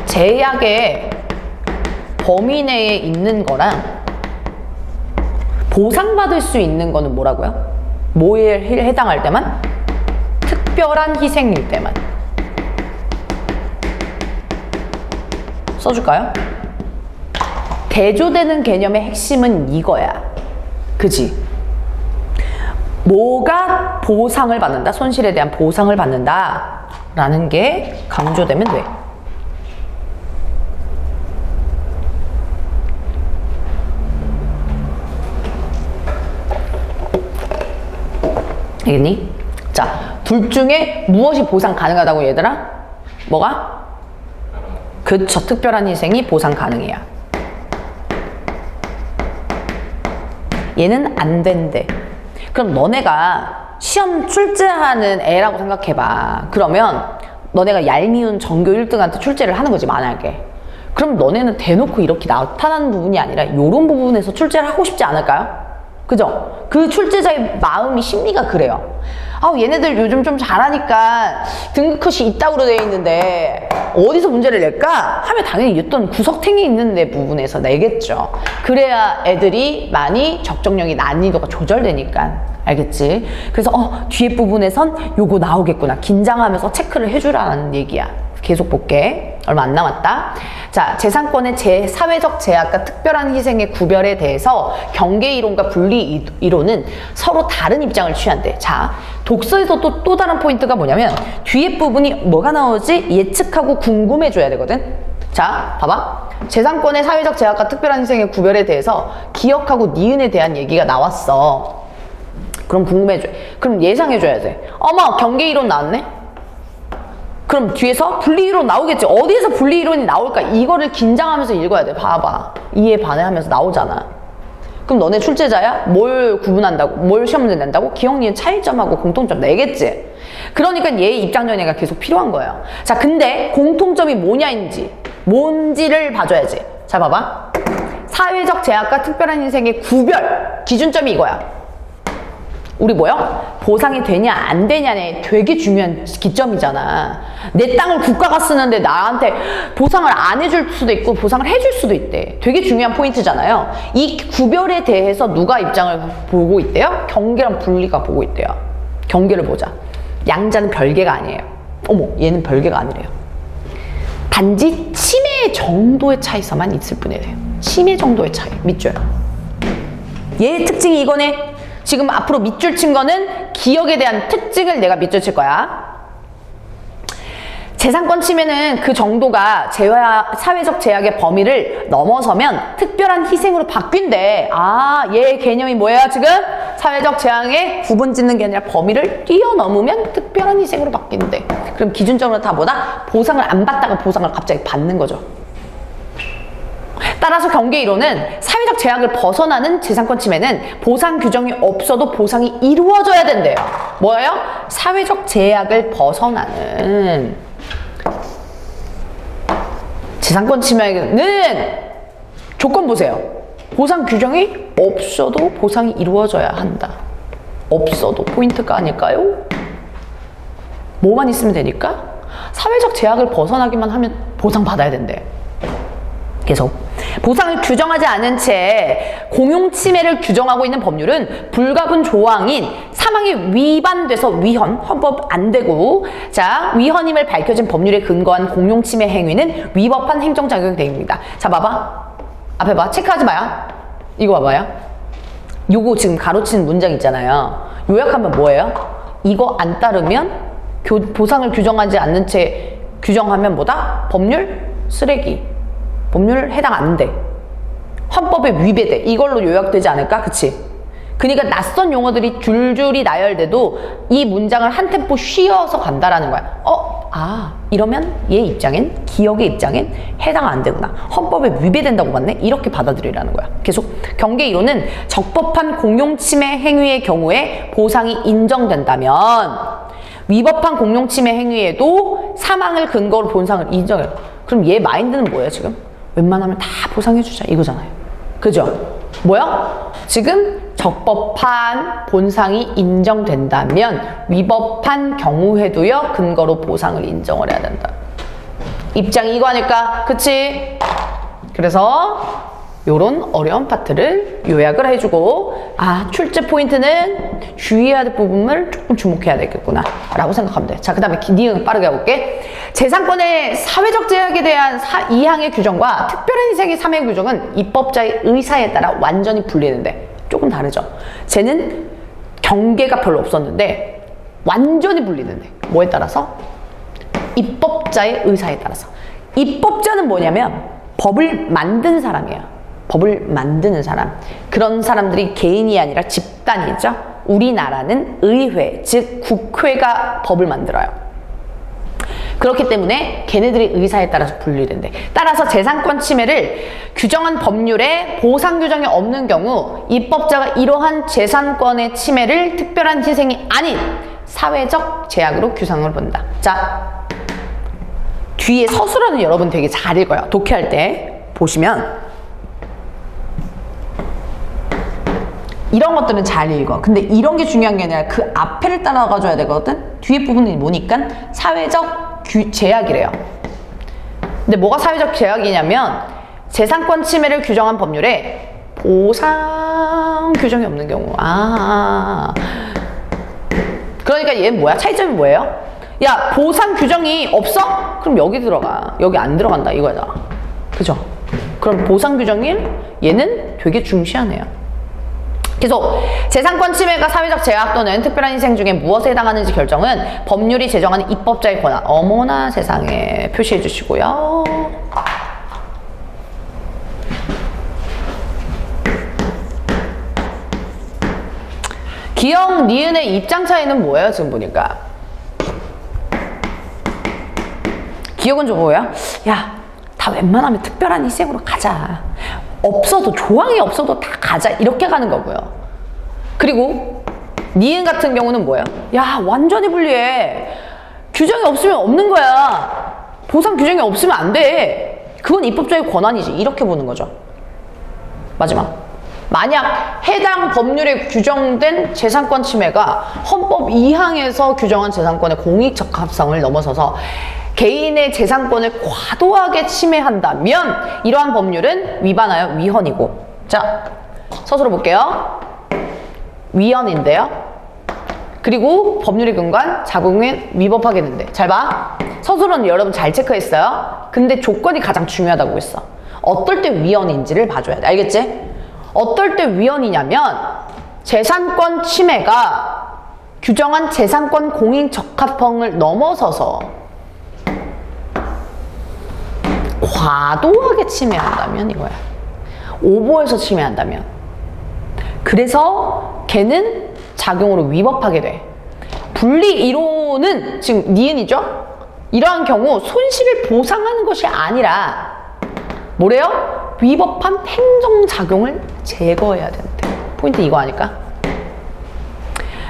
제약의 범위 내에 있는 거랑 보상받을 수 있는 거는 뭐라고요? 뭐에 해당할 때만? 특별한 희생일 때만. 써줄까요? 대조되는 개념의 핵심은 이거야. 그지? 뭐가 보상을 받는다? 손실에 대한 보상을 받는다 라는 게 강조되면 돼. 알겠니? 자, 둘 중에 무엇이 보상 가능하다고 얘들아? 뭐가? 그쵸, 특별한 희생이 보상 가능해요. 얘는 안 된대. 그럼 너네가 시험 출제하는 애라고 생각해봐. 그러면 너네가 얄미운 전교 1등한테 출제를 하는 거지, 만약에. 그럼 너네는 대놓고 이렇게 나타나는 부분이 아니라 이런 부분에서 출제를 하고 싶지 않을까요? 그죠? 그 출제자의 마음이, 심리가 그래요. 얘네들 요즘 좀 잘하니까 등급 컷이 이따구로 되어 있는데 어디서 문제를 낼까? 하면 당연히 어떤 구석탱이 있는 데 부분에서 내겠죠. 그래야 애들이 많이 적정력이, 난이도가 조절되니까. 알겠지? 그래서 뒤에 부분에선 요거 나오겠구나. 긴장하면서 체크를 해주라는 얘기야. 계속 볼게. 얼마 안 남았다. 자, 재산권의 사회적 제약과 특별한 희생의 구별에 대해서 경계이론과 분리이론은 서로 다른 입장을 취한대. 자, 독서에서 또 다른 포인트가 뭐냐면 뒤에 부분이 뭐가 나오지? 예측하고 궁금해줘야 되거든. 자, 봐봐. 재산권의 사회적 제약과 특별한 희생의 구별에 대해서 기억하고 니은에 대한 얘기가 나왔어. 그럼 궁금해줘. 그럼 예상해줘야 돼. 어머, 경계이론 나왔네? 그럼 뒤에서 분리이론 나오겠지. 어디에서 분리이론이 나올까? 이거를 긴장하면서 읽어야 돼. 봐봐. 이해 반해하면서 나오잖아. 그럼 너네 출제자야? 뭘 구분한다고? 뭘 시험 문제 낸다고? 기억, 니은 차이점하고 공통점 내겠지. 그러니까 얘 입장 전개가 계속 필요한 거예요. 자, 근데 공통점이 뭔지를 봐줘야지. 자, 봐봐. 사회적 제약과 특별한 희생의 구별. 기준점이 이거야. 우리 뭐요? 보상이 되냐 안 되냐에 되게 중요한 기점이잖아. 내 땅을 국가가 쓰는데 나한테 보상을 안 해줄 수도 있고 보상을 해줄 수도 있대. 되게 중요한 포인트잖아요. 이 구별에 대해서 누가 입장을 보고 있대요? 경계랑 분리가 보고 있대요. 경계를 보자. 양자는 별개가 아니에요. 어머, 얘는 별개가 아니래요. 단지 침해 정도의 차이서만 있을 뿐이래요. 침해 정도의 차이. 밑줄. 얘의 특징이 이거네. 지금 앞으로 밑줄 친 거는 기억에 대한 특징을 내가 밑줄 칠 거야. 재산권 침해는 그 정도가 사회적 제약의 범위를 넘어서면 특별한 희생으로 바뀐대. 얘 개념이 뭐야 지금? 사회적 제약의 구분 짓는 게 아니라 범위를 뛰어넘으면 특별한 희생으로 바뀐대. 그럼 기준점으로 다 뭐다? 보상을 안 받다가 보상을 갑자기 받는 거죠. 따라서 경계이론은 사회적 제약을 벗어나는 재산권 침해는 보상 규정이 없어도 보상이 이루어져야 된대요. 뭐예요? 사회적 제약을 벗어나는 재산권 침해는 조건 보세요. 보상 규정이 없어도 보상이 이루어져야 한다. 없어도 포인트가 아닐까요? 뭐만 있으면 되니까? 사회적 제약을 벗어나기만 하면 보상 받아야 된대. 계속. 보상을 규정하지 않은 채 공용 침해를 규정하고 있는 법률은 불가분 조항인 사망이 위반돼서 헌법 안 되고, 자, 위헌임을 밝혀진 법률에 근거한 공용 침해 행위는 위법한 행정작용 행위입니다. 자, 봐봐. 앞에 봐. 체크하지 마요. 이거 봐봐요. 요거 지금 가로친 문장 있잖아요. 요약하면 뭐예요? 이거 안 따르면 보상을 규정하지 않는 채 규정하면 뭐다? 법률 쓰레기. 법률 해당 안 돼. 헌법에 위배돼. 이걸로 요약되지 않을까? 그치? 그러니까 낯선 용어들이 줄줄이 나열돼도 이 문장을 한 템포 쉬어서 간다라는 거야. 이러면 얘 입장엔, 기억의 입장엔 해당 안 되구나. 헌법에 위배된다고 봤네? 이렇게 받아들이라는 거야. 계속. 경계이론은 적법한 공용침해 행위의 경우에 보상이 인정된다면 위법한 공용침해 행위에도 사망을 근거로 보상을 인정해요. 그럼 얘 마인드는 뭐예요, 지금? 웬만하면 다 보상해주자 이거잖아요. 그죠? 뭐야? 지금 적법한 본상이 인정된다면 위법한 경우에도요 근거로 보상을 인정을 해야 된다. 입장이 이거 아닐까? 그치? 그래서 요런 어려운 파트를 요약을 해주고, 출제 포인트는 주의해야 될 부분을 조금 주목해야 되겠구나 라고 생각하면 돼. 자, 그 다음에 니은 빠르게 해볼게. 재산권의 사회적 제약에 대한 2항의 규정과 특별한 희생의 3항의 규정은 입법자의 의사에 따라 완전히 분리되는데, 조금 다르죠. 쟤는 경계가 별로 없었는데 완전히 분리된대. 뭐에 따라서? 입법자의 의사에 따라서. 입법자는 뭐냐면 법을 만든 사람이에요. 법을 만드는 사람. 그런 사람들이 개인이 아니라 집단이죠. 우리나라는 의회, 즉 국회가 법을 만들어요. 그렇기 때문에 걔네들이 의사에 따라서 분리된대. 따라서 재산권 침해를 규정한 법률에 보상 규정이 없는 경우 입법자가 이러한 재산권의 침해를 특별한 희생이 아닌 사회적 제약으로 규정을 본다. 자, 뒤에 서술어는 여러분 되게 잘 읽어요. 독해할 때 보시면 이런 것들은 잘 읽어. 근데 이런 게 중요한 게 아니라 그 앞에를 따라가줘야 되거든. 뒤에 부분이 뭐니까 사회적 제약이래요. 근데 뭐가 사회적 제약이냐면 재산권 침해를 규정한 법률에 보상 규정이 없는 경우. 그러니까 얘는 뭐야? 차이점이 뭐예요? 야, 보상 규정이 없어? 그럼 여기 들어가. 여기 안 들어간다 이거잖아. 그죠? 그럼 보상 규정인 얘는 되게 중시하네요. 계속 재산권 침해가 사회적 제약 또는 특별한 희생 중에 무엇에 해당하는지 결정은 법률이 제정하는 입법자의 권한. 어머나 세상에. 표시해 주시고요. 기역, 니은의 입장 차이는 뭐예요? 지금 보니까 기역은 좀 뭐야? 야, 다 웬만하면 특별한 희생으로 가자. 없어도, 조항이 없어도 다 가자. 이렇게 가는 거고요. 그리고 니은 같은 경우는 뭐예요? 야, 완전히 분리해. 규정이 없으면 없는 거야. 보상 규정이 없으면 안 돼. 그건 입법자의 권한이지. 이렇게 보는 거죠. 마지막. 만약 해당 법률에 규정된 재산권 침해가 헌법 2항에서 규정한 재산권의 공익적합성을 넘어서서 개인의 재산권을 과도하게 침해한다면 이러한 법률은 위반하여 위헌이고. 자, 서술어 볼게요. 위헌인데요. 그리고 법률의 근간 자궁에 위법하게 된대. 잘 봐. 서술어는 여러분 잘 체크했어요. 근데 조건이 가장 중요하다고 했어. 어떨 때 위헌인지를 봐줘야 돼. 알겠지? 어떨 때 위헌이냐면 재산권 침해가 규정한 재산권 공익적합성을 넘어서서 과도하게 침해한다면 이거야. 오버해서 침해한다면. 그래서 걔는 작용으로 위법하게 돼. 분리 이론은 지금 니은이죠? 이러한 경우 손실을 보상하는 것이 아니라 뭐래요? 위법한 행정작용을 제거해야 된대. 포인트 이거 아닐까?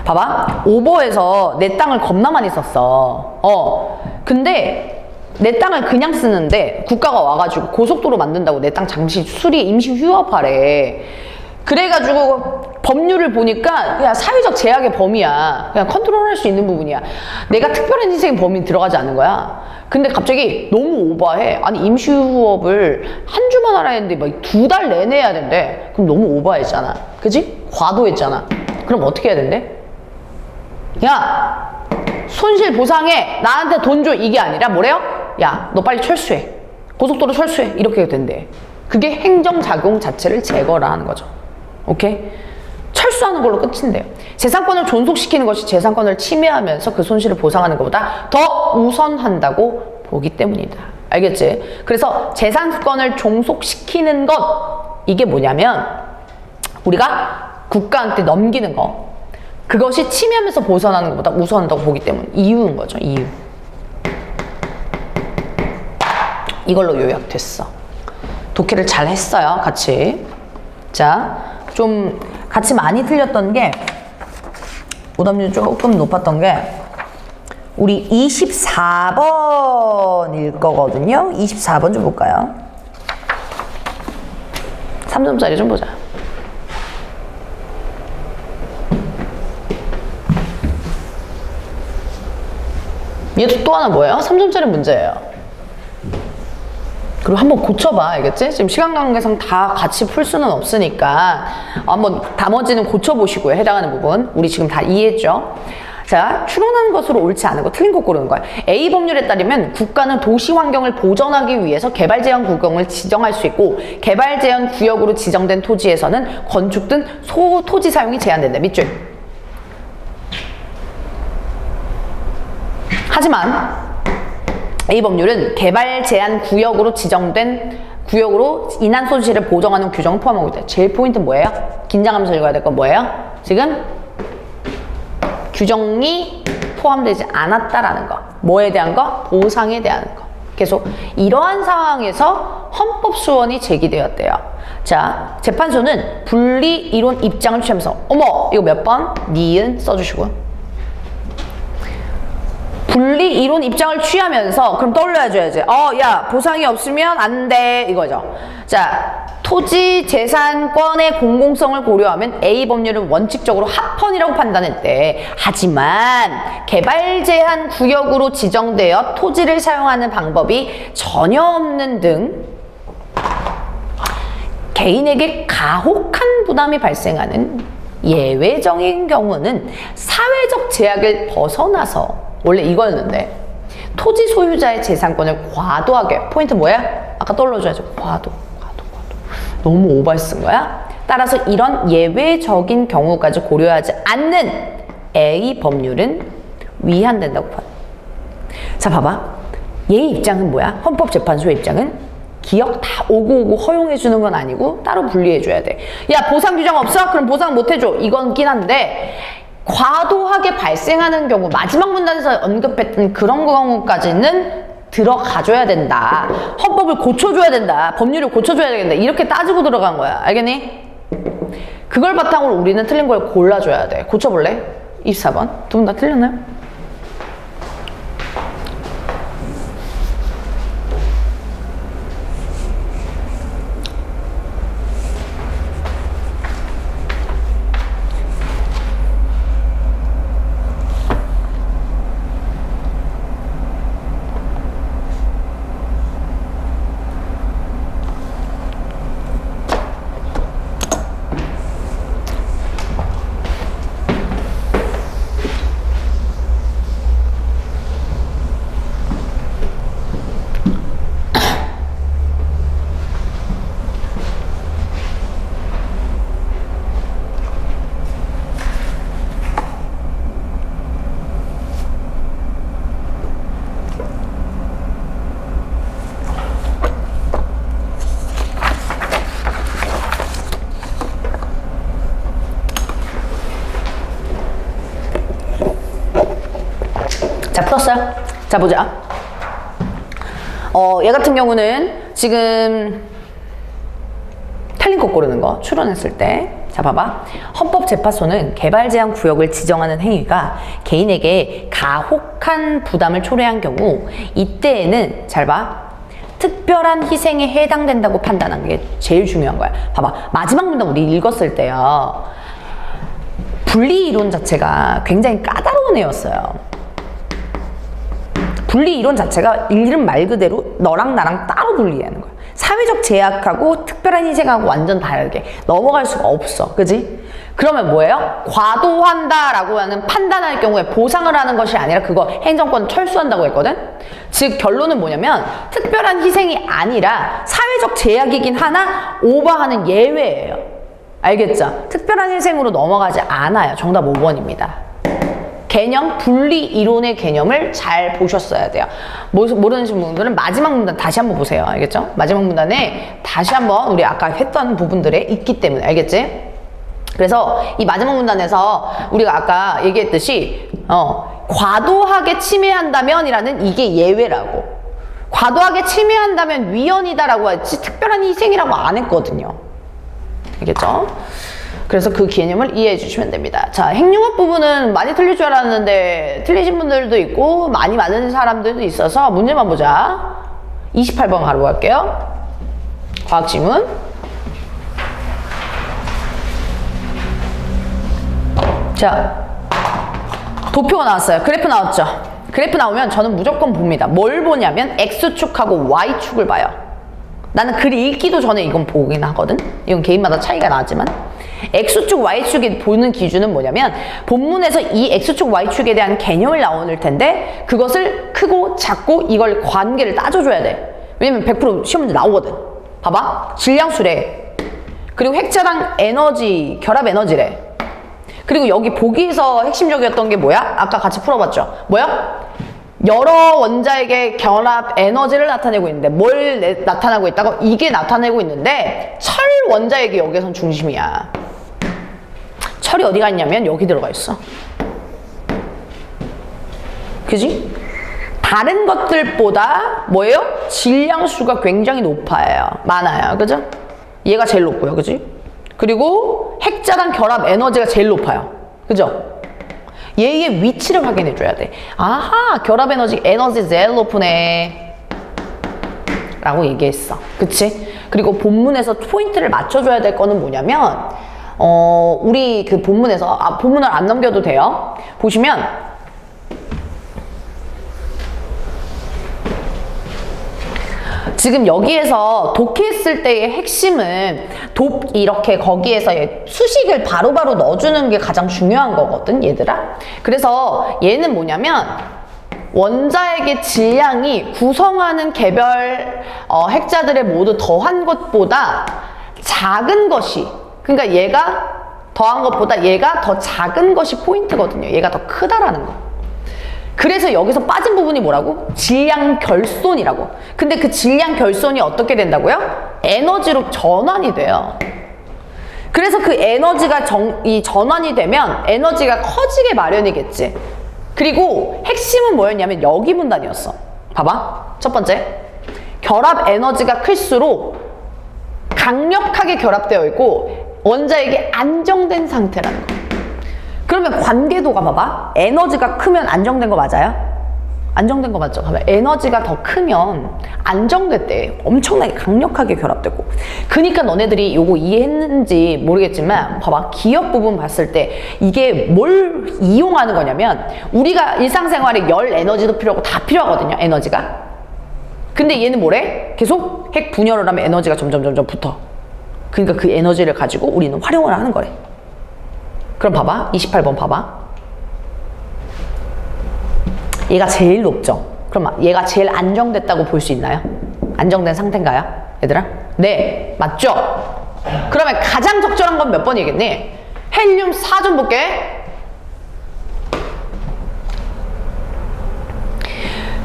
봐봐. 오버해서 내 땅을 겁나 많이 썼어. 근데 내 땅을 그냥 쓰는데 국가가 와가지고 고속도로 만든다고 내 땅 잠시 수리 임시 휴업하래. 그래가지고 법률을 보니까 그냥 사회적 제약의 범위야. 그냥 컨트롤할 수 있는 부분이야. 내가 특별한 희생의 범위에 들어가지 않은 거야. 근데 갑자기 너무 오버해. 아니 임시 휴업을 한 주만 하라 했는데 막 2달 내내 해야 된대. 그럼 너무 오버했잖아. 그지? 과도했잖아. 그럼 어떻게 해야 된대? 야, 손실 보상해. 나한테 돈 줘. 이게 아니라 뭐래요? 야, 너 빨리 철수해. 고속도로 철수해. 이렇게 된대. 그게 행정작용 자체를 제거라 하는 거죠. 오케이? 철수하는 걸로 끝인데요. 재산권을 존속시키는 것이 재산권을 침해하면서 그 손실을 보상하는 것보다 더 우선한다고 보기 때문이다. 알겠지? 그래서 재산권을 종속시키는 것, 이게 뭐냐면 우리가 국가한테 넘기는 거, 그것이 침해하면서 보상하는 것보다 우선한다고 보기 때문에 이유인 거죠. 이유. 이걸로 요약됐어. 독해를 잘 했어요. 같이. 자, 좀 같이 많이 틀렸던 게 오답률이 조금 높았던 게 우리 24번일 거거든요. 24번 좀 볼까요? 3점짜리 좀 보자. 얘도 또 하나 뭐예요? 3점짜리 문제예요. 그리고 한번 고쳐봐. 알겠지? 지금 시간 관계상 다 같이 풀 수는 없으니까 한번 나머지는 고쳐보시고요. 해당하는 부분. 우리 지금 다 이해했죠? 자, 추론하는 것으로 옳지 않은 거, 틀린 거 고르는 거야. A 법률에 따르면 국가는 도시 환경을 보전하기 위해서 개발 제한 구역을 지정할 수 있고 개발 제한 구역으로 지정된 토지에서는 건축 등 토지 사용이 제한된다. 밑줄. 하지만 A 법률은 개발 제한 구역으로 지정된 구역으로 인한 손실을 보정하는 규정을 포함하고 있다. 제일 포인트는 뭐예요? 긴장하면서 읽어야 될 건 뭐예요? 지금 규정이 포함되지 않았다라는 거. 뭐에 대한 거? 보상에 대한 거. 계속 이러한 상황에서 헌법소원이 제기되었대요. 자, 재판소는 분리 이론 입장을 취하면서 어머 이거 몇 번? 니은 써주시고요. 분리 이론 입장을 취하면서 그럼 떠올려줘야지. 야 보상이 없으면 안 돼 이거죠. 자, 토지 재산권의 공공성을 고려하면 A 법률은 원칙적으로 합헌이라고 판단했대. 하지만 개발 제한 구역으로 지정되어 토지를 사용하는 방법이 전혀 없는 등 개인에게 가혹한 부담이 발생하는 예외적인 경우는 사회적 제약을 벗어나서 원래 이거였는데 토지 소유자의 재산권을 과도하게 포인트 뭐야? 아까 떠올려줘야죠. 과도 너무 오버해 쓴 거야. 따라서 이런 예외적인 경우까지 고려하지 않는 A 법률은 위헌된다고 봐. 자 봐봐. 얘 입장은 뭐야? 헌법재판소의 입장은 기억 다 오고 허용해 주는 건 아니고 따로 분리해 줘야 돼. 야 보상 규정 없어? 그럼 보상 못 해줘. 이건긴 한데 과도하게 발생하는 경우 마지막 문단에서 언급했던 그런 경우까지는 들어가줘야 된다. 헌법을 고쳐줘야 된다. 법률을 고쳐줘야 된다. 이렇게 따지고 들어간 거야. 알겠니? 그걸 바탕으로 우리는 틀린 걸 골라줘야 돼. 고쳐볼래? 24번. 두 분 다 틀렸나요? 자, 풀었어요? 자, 보자. 얘 같은 경우는 지금 틀린 거 고르는 거 추론했을 때. 자, 봐봐. 헌법재판소는 개발 제한 구역을 지정하는 행위가 개인에게 가혹한 부담을 초래한 경우 이때에는 잘 봐. 특별한 희생에 해당된다고 판단한 게 제일 중요한 거야. 봐봐. 마지막 문단 우리 읽었을 때요. 분리 이론 자체가 굉장히 까다로운 애였어요. 분리 이론 자체가 이름 말 그대로 너랑 나랑 따로 분리하는 거야. 사회적 제약하고 특별한 희생하고 완전 다르게 넘어갈 수가 없어. 그지? 그러면 뭐예요? 과도한다라고 하는 판단할 경우에 보상을 하는 것이 아니라 그거 행정권 철수한다고 했거든? 즉 결론은 뭐냐면 특별한 희생이 아니라 사회적 제약이긴 하나 오버하는 예외예요. 알겠죠? 특별한 희생으로 넘어가지 않아요. 정답 5번입니다. 개념, 분리 이론의 개념을 잘 보셨어야 돼요. 모르시는 분들은 마지막 문단 다시 한번 보세요. 알겠죠? 마지막 문단에 다시 한번 우리 아까 했던 부분들에 있기 때문에. 알겠지? 그래서 이 마지막 문단에서 우리가 아까 얘기했듯이 과도하게 침해한다면 이라는 이게 예외라고. 과도하게 침해한다면 위헌이다라고 했지 특별한 희생이라고 안 했거든요. 알겠죠? 그래서 그 개념을 이해해 주시면 됩니다. 자, 행용학 부분은 많이 틀릴 줄 알았는데 틀리신 분들도 있고 많이 맞는 사람들도 있어서 문제만 보자. 28번 가로 갈게요. 과학지문. 자, 도표가 나왔어요. 그래프 나왔죠? 그래프 나오면 저는 무조건 봅니다. 뭘 보냐면 X축하고 Y축을 봐요. 나는 글 읽기도 전에 이건 보긴 하거든. 이건 개인마다 차이가 나지만 X축, Y축이 보는 기준은 뭐냐면 본문에서 이 X축, Y축에 대한 개념을 나오는 텐데 그것을 크고 작고 이걸 관계를 따져줘야 돼. 왜냐면 100% 시험 문제 나오거든. 봐봐. 질량수래. 그리고 핵자당 에너지, 결합 에너지래. 그리고 여기 보기에서 핵심적이었던 게 뭐야? 아까 같이 풀어봤죠? 뭐야? 여러 원자에게 결합 에너지를 나타내고 있는데 뭘 나타나고 있다고? 이게 나타내고 있는데 철 원자에게 여기선 중심이야. 철이 어디가 있냐면 여기 들어가 있어. 그지? 다른 것들보다 뭐예요? 질량수가 굉장히 높아요. 많아요. 그죠? 얘가 제일 높고요. 그지? 그리고 핵자당 결합 에너지가 제일 높아요. 그죠? 얘의 위치를 확인해 줘야 돼. 아하, 결합 에너지 제일 높으네 라고 얘기했어. 그치? 그리고 본문에서 포인트를 맞춰줘야 될 거는 뭐냐면 우리 그 본문에서 본문을 안 넘겨도 돼요. 보시면 지금 여기에서 독해했을 때의 핵심은 이렇게 거기에서 수식을 바로바로 넣어주는 게 가장 중요한 거거든, 얘들아. 그래서 얘는 뭐냐면 원자에게 질량이 구성하는 개별 핵자들의 모두 더한 것보다 작은 것이, 그러니까 얘가 더한 것보다 얘가 더 작은 것이 포인트거든요. 얘가 더 크다라는 거. 그래서 여기서 빠진 부분이 뭐라고? 질량 결손이라고. 근데 그 질량 결손이 어떻게 된다고요? 에너지로 전환이 돼요. 그래서 그 에너지가 이 전환이 되면 에너지가 커지게 마련이겠지. 그리고 핵심은 뭐였냐면 여기 문단이었어. 봐봐. 첫 번째. 결합 에너지가 클수록 강력하게 결합되어 있고 원자에게 안정된 상태라는 거. 그러면 관계도가 봐봐. 에너지가 크면 안정된 거 맞아요? 안정된 거 맞죠? 봐봐. 에너지가 더 크면 안정됐대. 엄청나게 강력하게 결합되고. 그러니까 너네들이 요거 이해했는지 모르겠지만 봐봐. 기억 부분 봤을 때 이게 뭘 이용하는 거냐면 우리가 일상생활에 열 에너지도 필요하고 다 필요하거든요. 에너지가. 근데 얘는 뭐래? 계속 핵 분열을 하면 에너지가 점점 붙어. 그러니까 그 에너지를 가지고 우리는 활용을 하는 거래. 그럼 봐봐. 28번 봐봐. 얘가 제일 높죠? 그럼 얘가 제일 안정됐다고 볼 수 있나요? 안정된 상태인가요? 얘들아? 네. 맞죠? 그러면 가장 적절한 건 몇 번이겠니? 헬륨 4좀 볼게.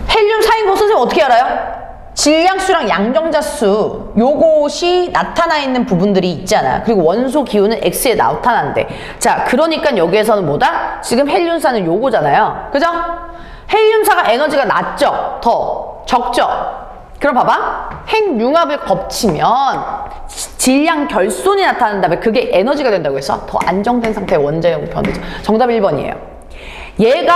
헬륨 4인 거 선생님 어떻게 알아요? 질량수랑 양정자수 요것이 나타나 있는 부분들이 있잖아. 그리고 원소 기호는 X에 나타난대. 자, 그러니까 여기에서는 뭐다? 지금 헬륨사는 요거잖아요. 그죠? 헬륨사가 에너지가 낮죠? 더 적죠? 그럼 봐봐. 핵융합을 거치면 질량 결손이 나타난다면 그게 에너지가 된다고 해서 더 안정된 상태의 원자형 변화죠. 정답 1번이에요. 얘가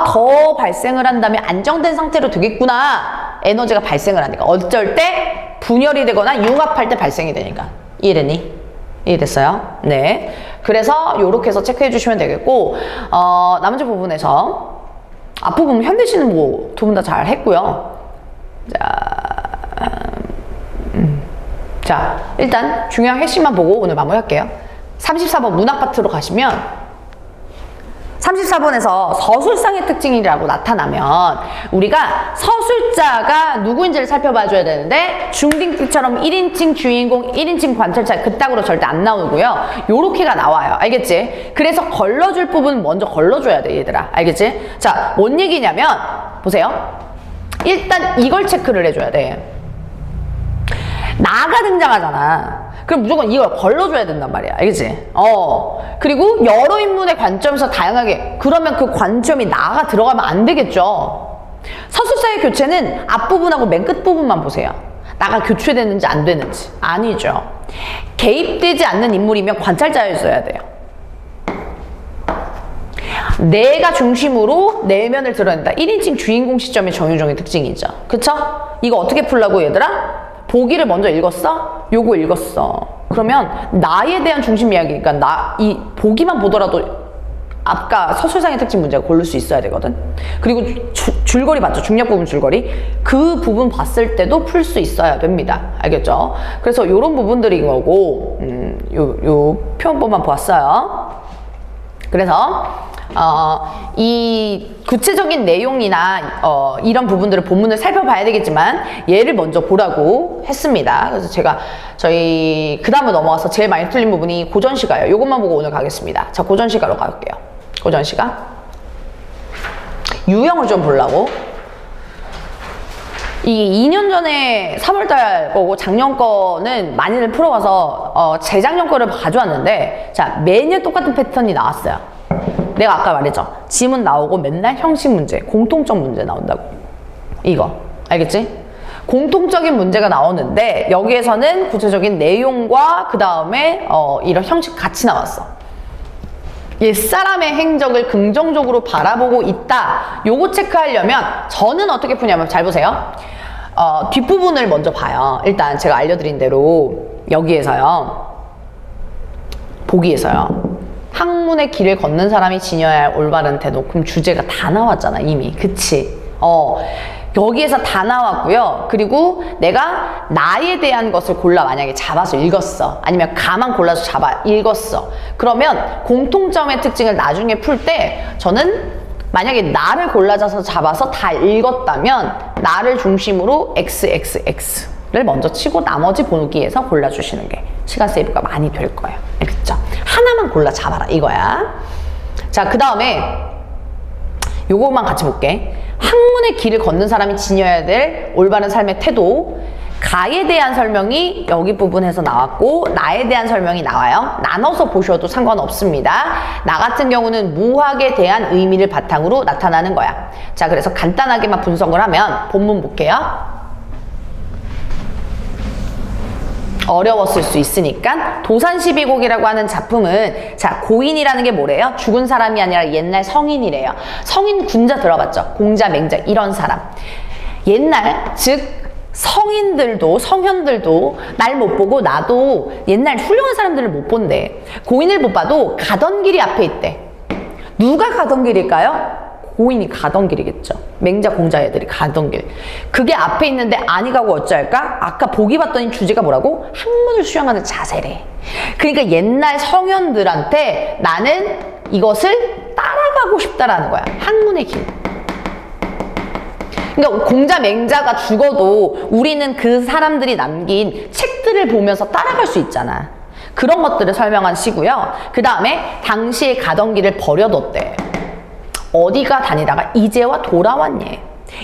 더 발생을 한다면 안정된 상태로 되겠구나. 에너지가 발생을 하니까. 어쩔 때 분열이 되거나 융합할 때 발생이 되니까. 이해됐니? 이해됐어요? 네. 그래서 요렇게 해서 체크해 주시면 되겠고 나머지 부분에서 앞부분 현대씨는 뭐 두 분 다 잘 했고요. 자, 일단 중요한 핵심만 보고 오늘 마무리할게요. 34번 문학 파트로 가시면 34번에서 서술상의 특징이라고 나타나면 우리가 서술자가 누구인지를 살펴봐줘야 되는데 중딩기처럼 1인칭 주인공, 1인칭 관찰자 그따구로 절대 안 나오고요. 요렇게가 나와요. 알겠지? 그래서 걸러줄 부분 먼저 걸러줘야 돼, 얘들아. 알겠지? 자, 뭔 얘기냐면 보세요. 일단 이걸 체크를 해줘야 돼. 나가 등장하잖아. 그럼 무조건 이걸 걸러줘야 된단 말이야. 알겠지? 그리고 여러 인물의 관점에서 다양하게. 그러면 그 관점이 나가 들어가면 안 되겠죠. 서술사의 교체는 앞부분하고 맨 끝부분만 보세요. 나가 교체됐는지 안 됐는지. 아니죠. 개입되지 않는 인물이면 관찰자였어야 돼요. 내가 중심으로 내면을 드러낸다. 1인칭 주인공 시점의 정유정의 특징이죠. 그쵸? 이거 어떻게 풀라고 얘들아? 보기를 먼저 읽었어? 요거 읽었어. 그러면 나에 대한 중심 이야기니까 이 보기만 보더라도 아까 서술상의 특징 문제가 고를 수 있어야 되거든. 그리고 줄거리 봤죠? 중력 부분 줄거리. 그 부분 봤을 때도 풀 수 있어야 됩니다. 알겠죠? 그래서 요런 부분들인 거고, 요 표현법만 보았어요. 그래서 이 구체적인 내용이나 이런 부분들을 본문을 살펴봐야 되겠지만 얘를 먼저 보라고 했습니다. 그래서 제가 저희 그 다음으로 넘어가서 제일 많이 틀린 부분이 고전시가예요. 요것만 보고 오늘 가겠습니다. 자, 고전시가로 갈게요. 고전시가 유형을 좀 보려고. 이 2년 전에 3월달 거고 작년 거는 많이들 풀어와서 재작년 거를 가져왔는데, 자, 매년 똑같은 패턴이 나왔어요. 내가 아까 말했죠. 지문 나오고 맨날 형식 문제, 공통점 문제 나온다고. 이거 알겠지? 공통적인 문제가 나오는데 여기에서는 구체적인 내용과 그 다음에 이런 형식 같이 나왔어. 옛사람의 행적을 긍정적으로 바라보고 있다. 요거 체크하려면 저는 어떻게 푸냐면, 잘 보세요. 뒷부분을 먼저 봐요. 일단 제가 알려드린 대로 여기에서요, 보기에서요, 학문의 길을 걷는 사람이 지녀야 할 올바른 태도. 그럼 주제가 다 나왔잖아 이미. 그치? 여기에서 다 나왔고요. 그리고 내가 나에 대한 것을 골라 만약에 잡아서 읽었어. 아니면 가만 골라서 잡아 읽었어. 그러면 공통점의 특징을 나중에 풀 때 저는 만약에 나를 골라서 잡아서 다 읽었다면 나를 중심으로 XXX를 먼저 치고 나머지 보기에서 골라주시는 게 시간 세이브가 많이 될 거예요. 그쵸? 하나만 골라 잡아라 이거야. 자, 그 다음에 요것만 같이 볼게. 학문의 길을 걷는 사람이 지녀야 될 올바른 삶의 태도. 가에 대한 설명이 여기 부분에서 나왔고 나에 대한 설명이 나와요. 나눠서 보셔도 상관없습니다. 나 같은 경우는 무학에 대한 의미를 바탕으로 나타나는 거야. 자, 그래서 간단하게만 분석을 하면 본문 볼게요. 어려웠을 수 있으니까 도산시비곡이라고 하는 작품은, 자, 고인이라는 게 뭐래요? 죽은 사람이 아니라 옛날 성인이래요. 성인 군자 들어봤죠? 공자, 맹자 이런 사람. 옛날, 즉 성인들도, 성현들도 날 못 보고 나도 옛날 훌륭한 사람들을 못 본대. 고인을 못 봐도 가던 길이 앞에 있대. 누가 가던 길일까요? 고인이 가던 길이겠죠. 맹자, 공자 애들이 가던 길. 그게 앞에 있는데 아니 가고 어찌할까? 아까 보기 봤더니 주제가 뭐라고? 학문을 수양하는 자세래. 그러니까 옛날 성현들한테 나는 이것을 따라가고 싶다라는 거야. 학문의 길. 그러니까 공자, 맹자가 죽어도 우리는 그 사람들이 남긴 책들을 보면서 따라갈 수 있잖아. 그런 것들을 설명한 시고요. 그 다음에 당시에 가던 길을 버려뒀대. 어디가 다니다가 이제와 돌아왔니?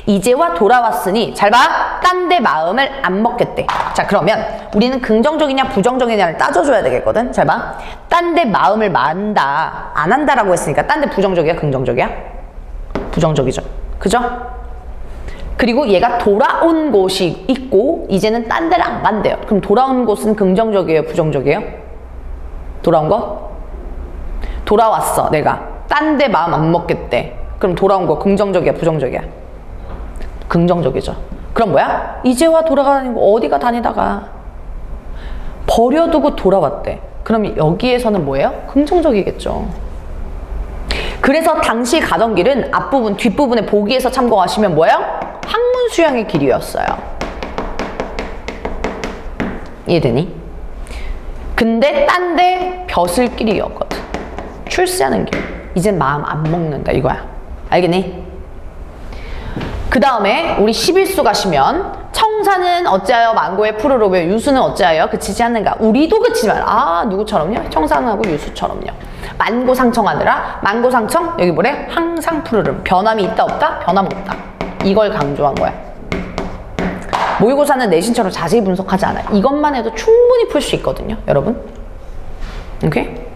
이제와 돌아왔으니 잘 봐. 딴 데 마음을 안 먹겠대. 자, 그러면 우리는 긍정적이냐 부정적이냐를 따져줘야 되겠거든. 잘 봐. 딴 데 마음을 만다, 안 한다라고 했으니까 딴 데 부정적이야 긍정적이야? 부정적이죠. 그죠? 그리고 얘가 돌아온 곳이 있고 이제는 딴 데를 안 간대요. 그럼 돌아온 곳은 긍정적이에요 부정적이에요? 돌아온 거? 돌아왔어 내가. 딴 데 마음 안 먹겠대. 그럼 돌아온 거 긍정적이야 부정적이야? 긍정적이죠. 그럼 뭐야? 이제와 돌아가는 거 어디가 다니다가 버려두고 돌아왔대. 그럼 여기에서는 뭐예요? 긍정적이겠죠. 그래서 당시 가던 길은 앞부분 뒷부분에 보기에서 참고하시면 뭐예요? 학문 수양의 길이었어요. 이해되니? 근데 딴 데 벼슬길이었거든. 출세하는 길. 이젠 마음 안 먹는다 이거야. 알겠니? 그 다음에 우리 11수 가시면 청사는 어찌하여 만고의 푸르르며 유수는 어찌하여 그치지 않는가. 우리도 그치지만 누구처럼요? 청산하고 유수처럼요. 만고상청하느라. 만고상청 여기 뭐래? 항상 푸르름. 변함이 있다 없다? 변함 없다. 이걸 강조한 거야. 모의고사는 내신처럼 자세히 분석하지 않아요. 이것만 해도 충분히 풀 수 있거든요 여러분. 오케이?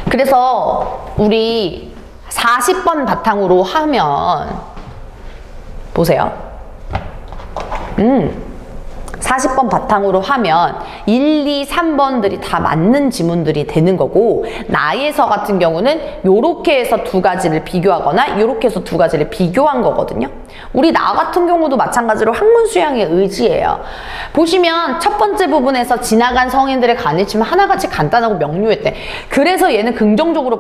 그래서 우리 40번 바탕으로 하면 보세요. 40번 바탕으로 하면 1, 2, 3번들이 다 맞는 지문들이 되는 거고, 나에서 같은 경우는 요렇게 해서 두 가지를 비교하거나 요렇게 해서 두 가지를 비교한 거거든요. 우리 나 같은 경우도 마찬가지로 학문 수양의 의지예요. 보시면 첫 번째 부분에서 지나간 성인들의 간이침은 하나같이 간단하고 명료했대. 그래서 얘는 긍정적으로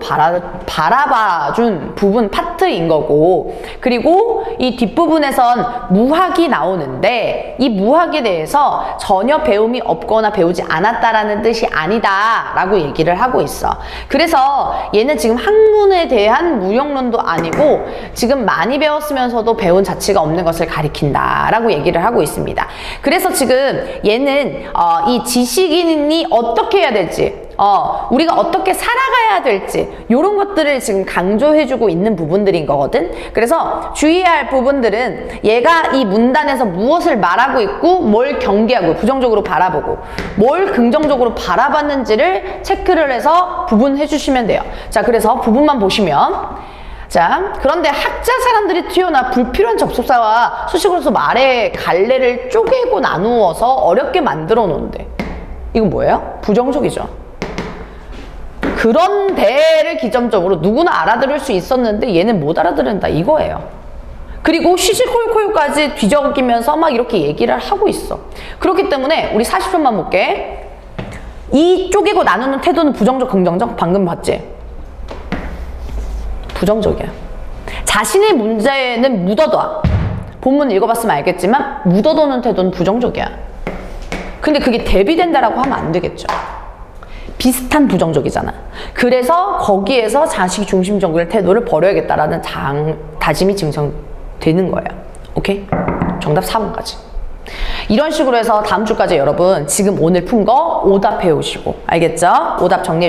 바라봐준 부분 파트인 거고, 그리고 이 뒷부분에선 무학이 나오는데 이 무학에 대해서 전혀 배움이 없거나 배우지 않았다라는 뜻이 아니다 라고 얘기를 하고 있어. 그래서 얘는 지금 학문에 대한 무용론도 아니고 지금 많이 배웠으면서도 배운 자치가 없는 것을 가리킨다 라고 얘기를 하고 있습니다. 그래서 지금 얘는 이 지식인이 어떻게 해야 될지, 우리가 어떻게 살아가야 될지 이런 것들을 지금 강조해주고 있는 부분들인 거거든. 그래서 주의해야 할 부분들은 얘가 이 문단에서 무엇을 말하고 있고 뭘 경계하고 부정적으로 바라보고 뭘 긍정적으로 바라봤는지를 체크를 해서 구분해 주시면 돼요. 자, 그래서 부분만 보시면, 자, 그런데 학자 사람들이 튀어나 불필요한 접속사와 수식어로서 말의 갈래를 쪼개고 나누어서 어렵게 만들어 놓는데 이건 뭐예요? 부정적이죠. 그런 데를 기점적으로 누구나 알아들을 수 있었는데 얘는 못 알아들은다 이거예요. 그리고 쉬쉬코요코요까지 뒤적이면서 막 이렇게 얘기를 하고 있어. 그렇기 때문에 우리 40초만 볼게. 이 쪼개고 나누는 태도는 부정적, 긍정적? 방금 봤지? 부정적이야. 자신의 문제는 묻어둬. 본문 읽어봤으면 알겠지만 묻어두는 태도는 부정적이야. 근데 그게 대비된다라고 하면 안 되겠죠. 비슷한 부정적이잖아. 그래서 거기에서 자식 중심적인 태도를 버려야겠다라는 다짐이 증명되는 거예요. 오케이? 정답 4번까지. 이런 식으로 해서 다음 주까지 여러분 지금 오늘 푼 거 오답해 오시고, 알겠죠? 오답 정리해 주시고